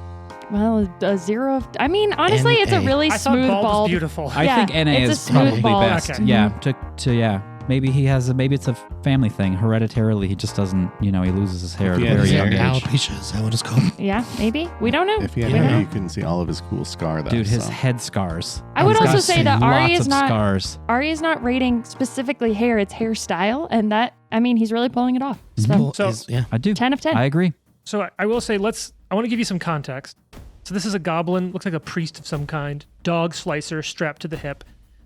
Well, a 0 of. I mean, honestly, it's a NA. really I thought smooth bald was bald. beautiful. I Yeah, think NA it's a is smooth probably bald. best. Okay. Yeah. To maybe he has maybe it's a family thing. Hereditarily, he just doesn't. He loses his hair at a If he had very his young hair, age. Alopecia, is that what it's called? Yeah, maybe. We don't know. If he had We don't hair, know. you couldn't see all of his cool scar though. Dude, his so. head scars. I would He's also got say that Ari lots is of not scars. Ari is not rating specifically hair, it's hairstyle, and that I mean he's really pulling it off. So Well, So- yeah. I do. 10 of 10. I agree. So I will say, I want to give you some context. So this is a goblin, looks like a priest of some kind, dog slicer strapped to the hip.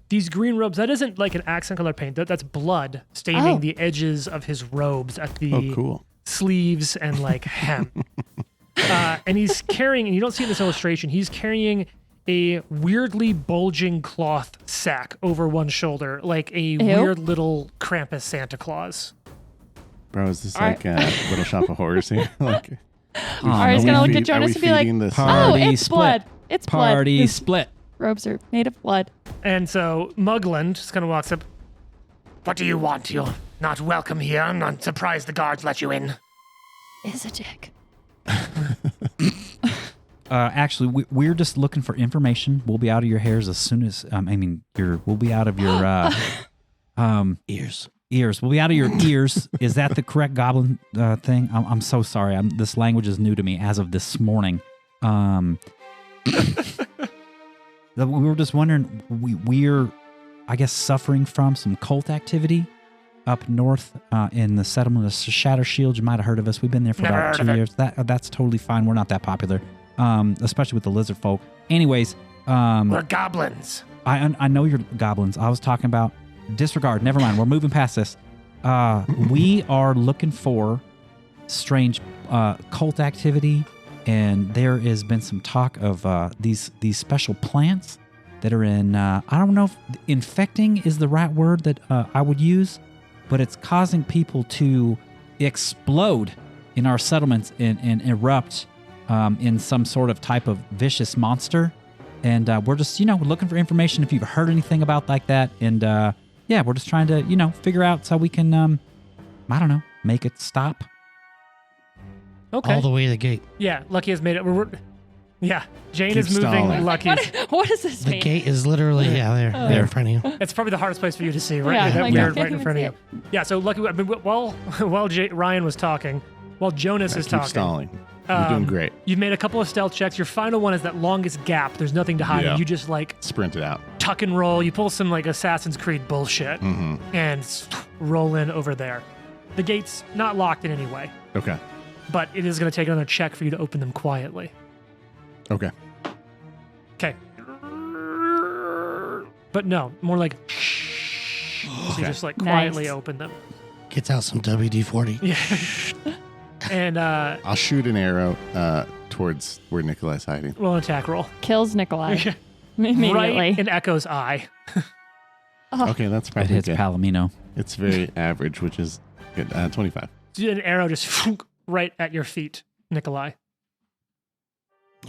These green robes, that isn't like an accent color paint. That's blood staining Oh. the edges of his robes at the Oh, cool. sleeves and like hem. And he's carrying, and you don't see in this illustration, he's carrying a weirdly bulging cloth sack over one shoulder, like a weird little Krampus Santa Claus. Bro, is this All like a Little Shop of Horrors here? like, Ari's are gonna we look at Jonas and be like, feeding this, "Oh, Party it's split. blood. It's blood. Party His split. robes are made of blood." And so Mugland just kind of walks up. What do you want? You're not welcome here. I'm not surprised the guards let you in. Is a dick. Actually, we're just looking for information. We'll be out of your hairs as soon as we'll be out of your Ears. ears. We'll be out of your ears. Is that the correct goblin thing? I'm so sorry. This language is new to me as of this morning. We were just wondering. We're, I guess, suffering from some cult activity up north in the settlement of Shatter Shield. You might have heard of us. We've been there for Never about heard 2 of it. years. That's totally fine. We're not that popular, especially with the lizard folk. Anyways, We're goblins. I know you're goblins. I was talking about disregard. Never mind. We're moving past this. We are looking for strange cult activity, and there has been some talk of these special plants that are in. I don't know if infecting is the right word that I would use, but it's causing people to explode in our settlements and erupt in some sort of type of vicious monster. And we're just, looking for information if you've heard anything about like that. And we're just trying to, figure out so we can, make it stop. Okay. All the way to the gate. Yeah, Lucky has made it. Jane Keep is moving stalling. Lucky's. What does this The mean? gate is literally, there in front of you. It's probably the hardest place for you to see, right? Yeah, That like, weird I right can't in front of you. even Yeah, so Lucky, while Ryan was talking, while Jonas is Keep talking, stalling. You're doing great. you've made a couple of stealth checks. Your final one is that longest gap. There's nothing to hide. Yeah. You just Sprint it out. tuck and roll. You pull some Assassin's Creed bullshit Mm-hmm. and roll in over there. The gate's not locked in any way, Okay. but it is going to take another check for you to open them quietly. Okay. Okay. But no, more like so you just quietly Nice. open them. Gets out some WD-40. Yeah. And I'll shoot an arrow towards where Nikolai's hiding. roll an attack roll. Kills Nikolai immediately. Right in Echo's eye. Okay, that's It probably hits good. Palomino. It's very average, which is good. 25. So an arrow just right at your feet, Nikolai.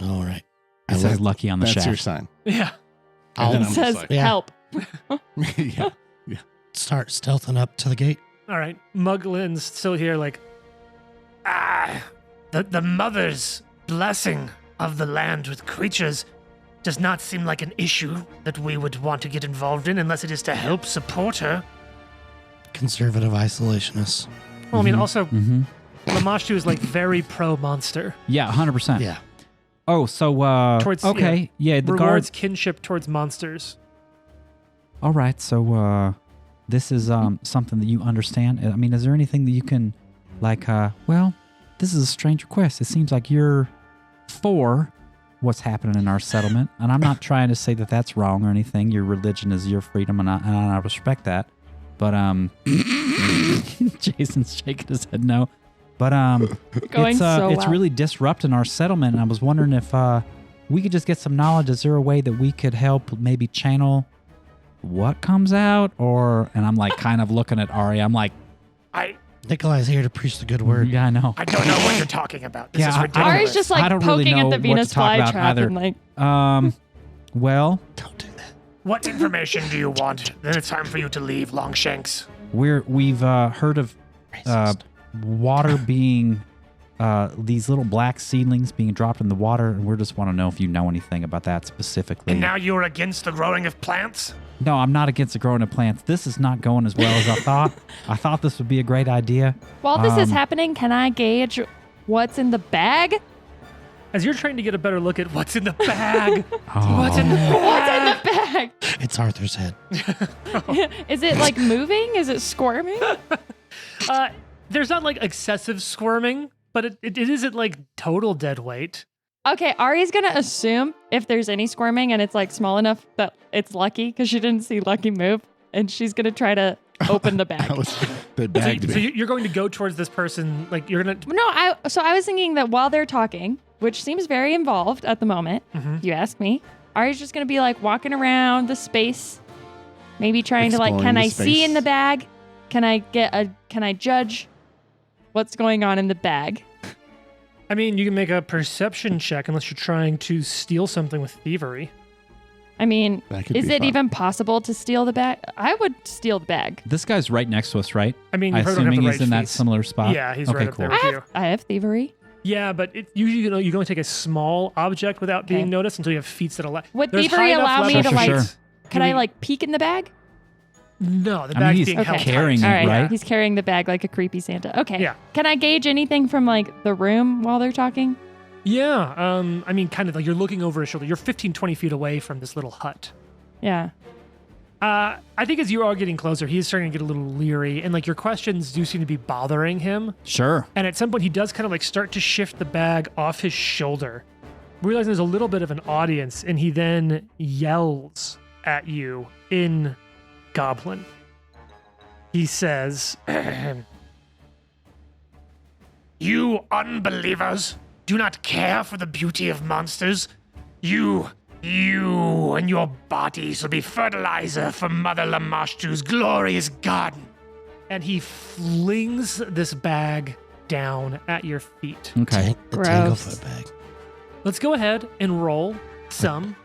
All right. It says Lucky on the That's shaft. your sign. Yeah. And then I'll I'm Says just like, Yeah. help. yeah. start stealthing up to the gate. All right. Muglin's still here, the mother's blessing of the land with creatures does not seem like an issue that we would want to get involved in unless it is to help support her. Conservative isolationists. Well, I mean, also, Mm-hmm. Lamashtu is very pro-monster. Yeah, 100%. Yeah. Oh, so, Towards- okay. Yeah, the Rewards guards. kinship towards monsters. All right, so, this is something that you understand. I mean, is there anything that you can, this is a strange request. It seems like you're for what's happening in our settlement, and I'm not trying to say that that's wrong or anything. Your religion is your freedom, and I respect that. But Jason's shaking his head no. But Going it's so it's well. really disrupting our settlement, and I was wondering if we could just get some knowledge. Is there a way that we could help maybe channel what comes out? And I'm kind of looking at Ari. I'm like, Nikolai's here to preach the good word. yeah, I know. I don't know what you're talking about. This Yeah, is I- ridiculous. Ari's just I don't really poking know at the what to Venus talk about flytrap either. and Well, Don't do that. What information do you want? Then it's time for you to leave, Longshanks. we've heard of Racist. water being these little black seedlings being dropped in the water, and we just want to know if you know anything about that specifically. And now you're against the growing of plants? No, I'm not against the growing of plants. This is not going as well as I thought. I thought this would be a great idea. while this is happening, can I gauge what's in the bag? As you're trying to get a better look at what's in the bag. Oh. What's in the bag? What's in the bag? It's Arthur's head. Is it moving? Is it squirming? There's not excessive squirming, but it isn't total dead weight. Okay, Ari's gonna assume if there's any squirming and it's small enough that it's Lucky because she didn't see Lucky move, and she's gonna try to open the bag. That was the bag to So me. you're going to go towards this person, you're gonna. No, I was thinking that while they're talking, which seems very involved at the moment, if you ask me, Ari's just gonna be walking around the space, maybe trying to Exploring can the I see space. in the bag? Can I judge what's going on in the bag? I mean, you can make a perception check unless you're trying to steal something with thievery. I mean, That could is be it fun. even possible to steal the bag? I would steal the bag. This guy's right next to us, right? I mean, I you heard him have assuming the he's right in that feats. similar spot. Yeah, he's okay, right up cool. there with you. I have thievery. Yeah, but usually you can only take a small object without Okay. being noticed until you have feats that allow. Would There's thievery high enough allow me level to Sure, feats. sure. Can Do I we- peek in the bag? No, the I mean, bag's he's being held carrying tight. All right, right? he's carrying the bag like a creepy Santa. Okay. Yeah. Can I gauge anything from the room while they're talking? Yeah, I mean, kind of you're looking over his shoulder. You're 15, 20 feet away from this little hut. Yeah. I think as you are getting closer, he's starting to get a little leery, and your questions do seem to be bothering him. Sure. And at some point, he does kind of start to shift the bag off his shoulder, realizing there's a little bit of an audience, and he then yells at you in Goblin. He says, "You unbelievers do not care for the beauty of monsters. You and your bodies will be fertilizer for Mother Lamashtu's glorious garden. and he flings this bag down at your feet. Okay. The Gross. Tanglefoot bag. Let's go ahead and roll some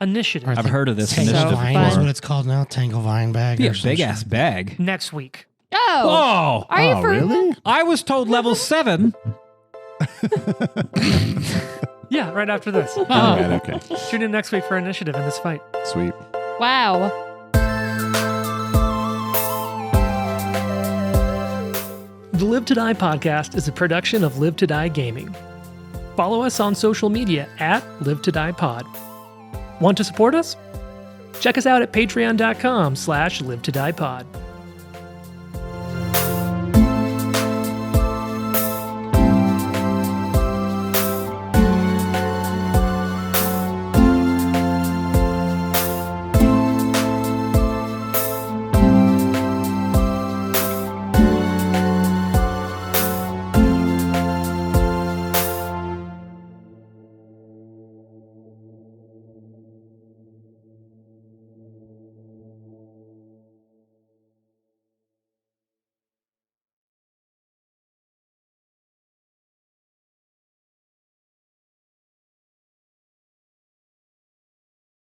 initiative Or I've heard of this So initiative Tanglevine fun. is before. what it's called now. Tanglevine bag. Be a or some big shit. ass bag. next week. Oh, Whoa! are you Oh, for really? I was told level 7. Yeah, right after this. All right, okay. Tune in next week for initiative in this fight. Sweet. Wow. The Live to Die podcast is a production of Live to Die Gaming. Follow us on social media at Live to Die Pod. Want to support us? Check us out at patreon.com/live to die pod.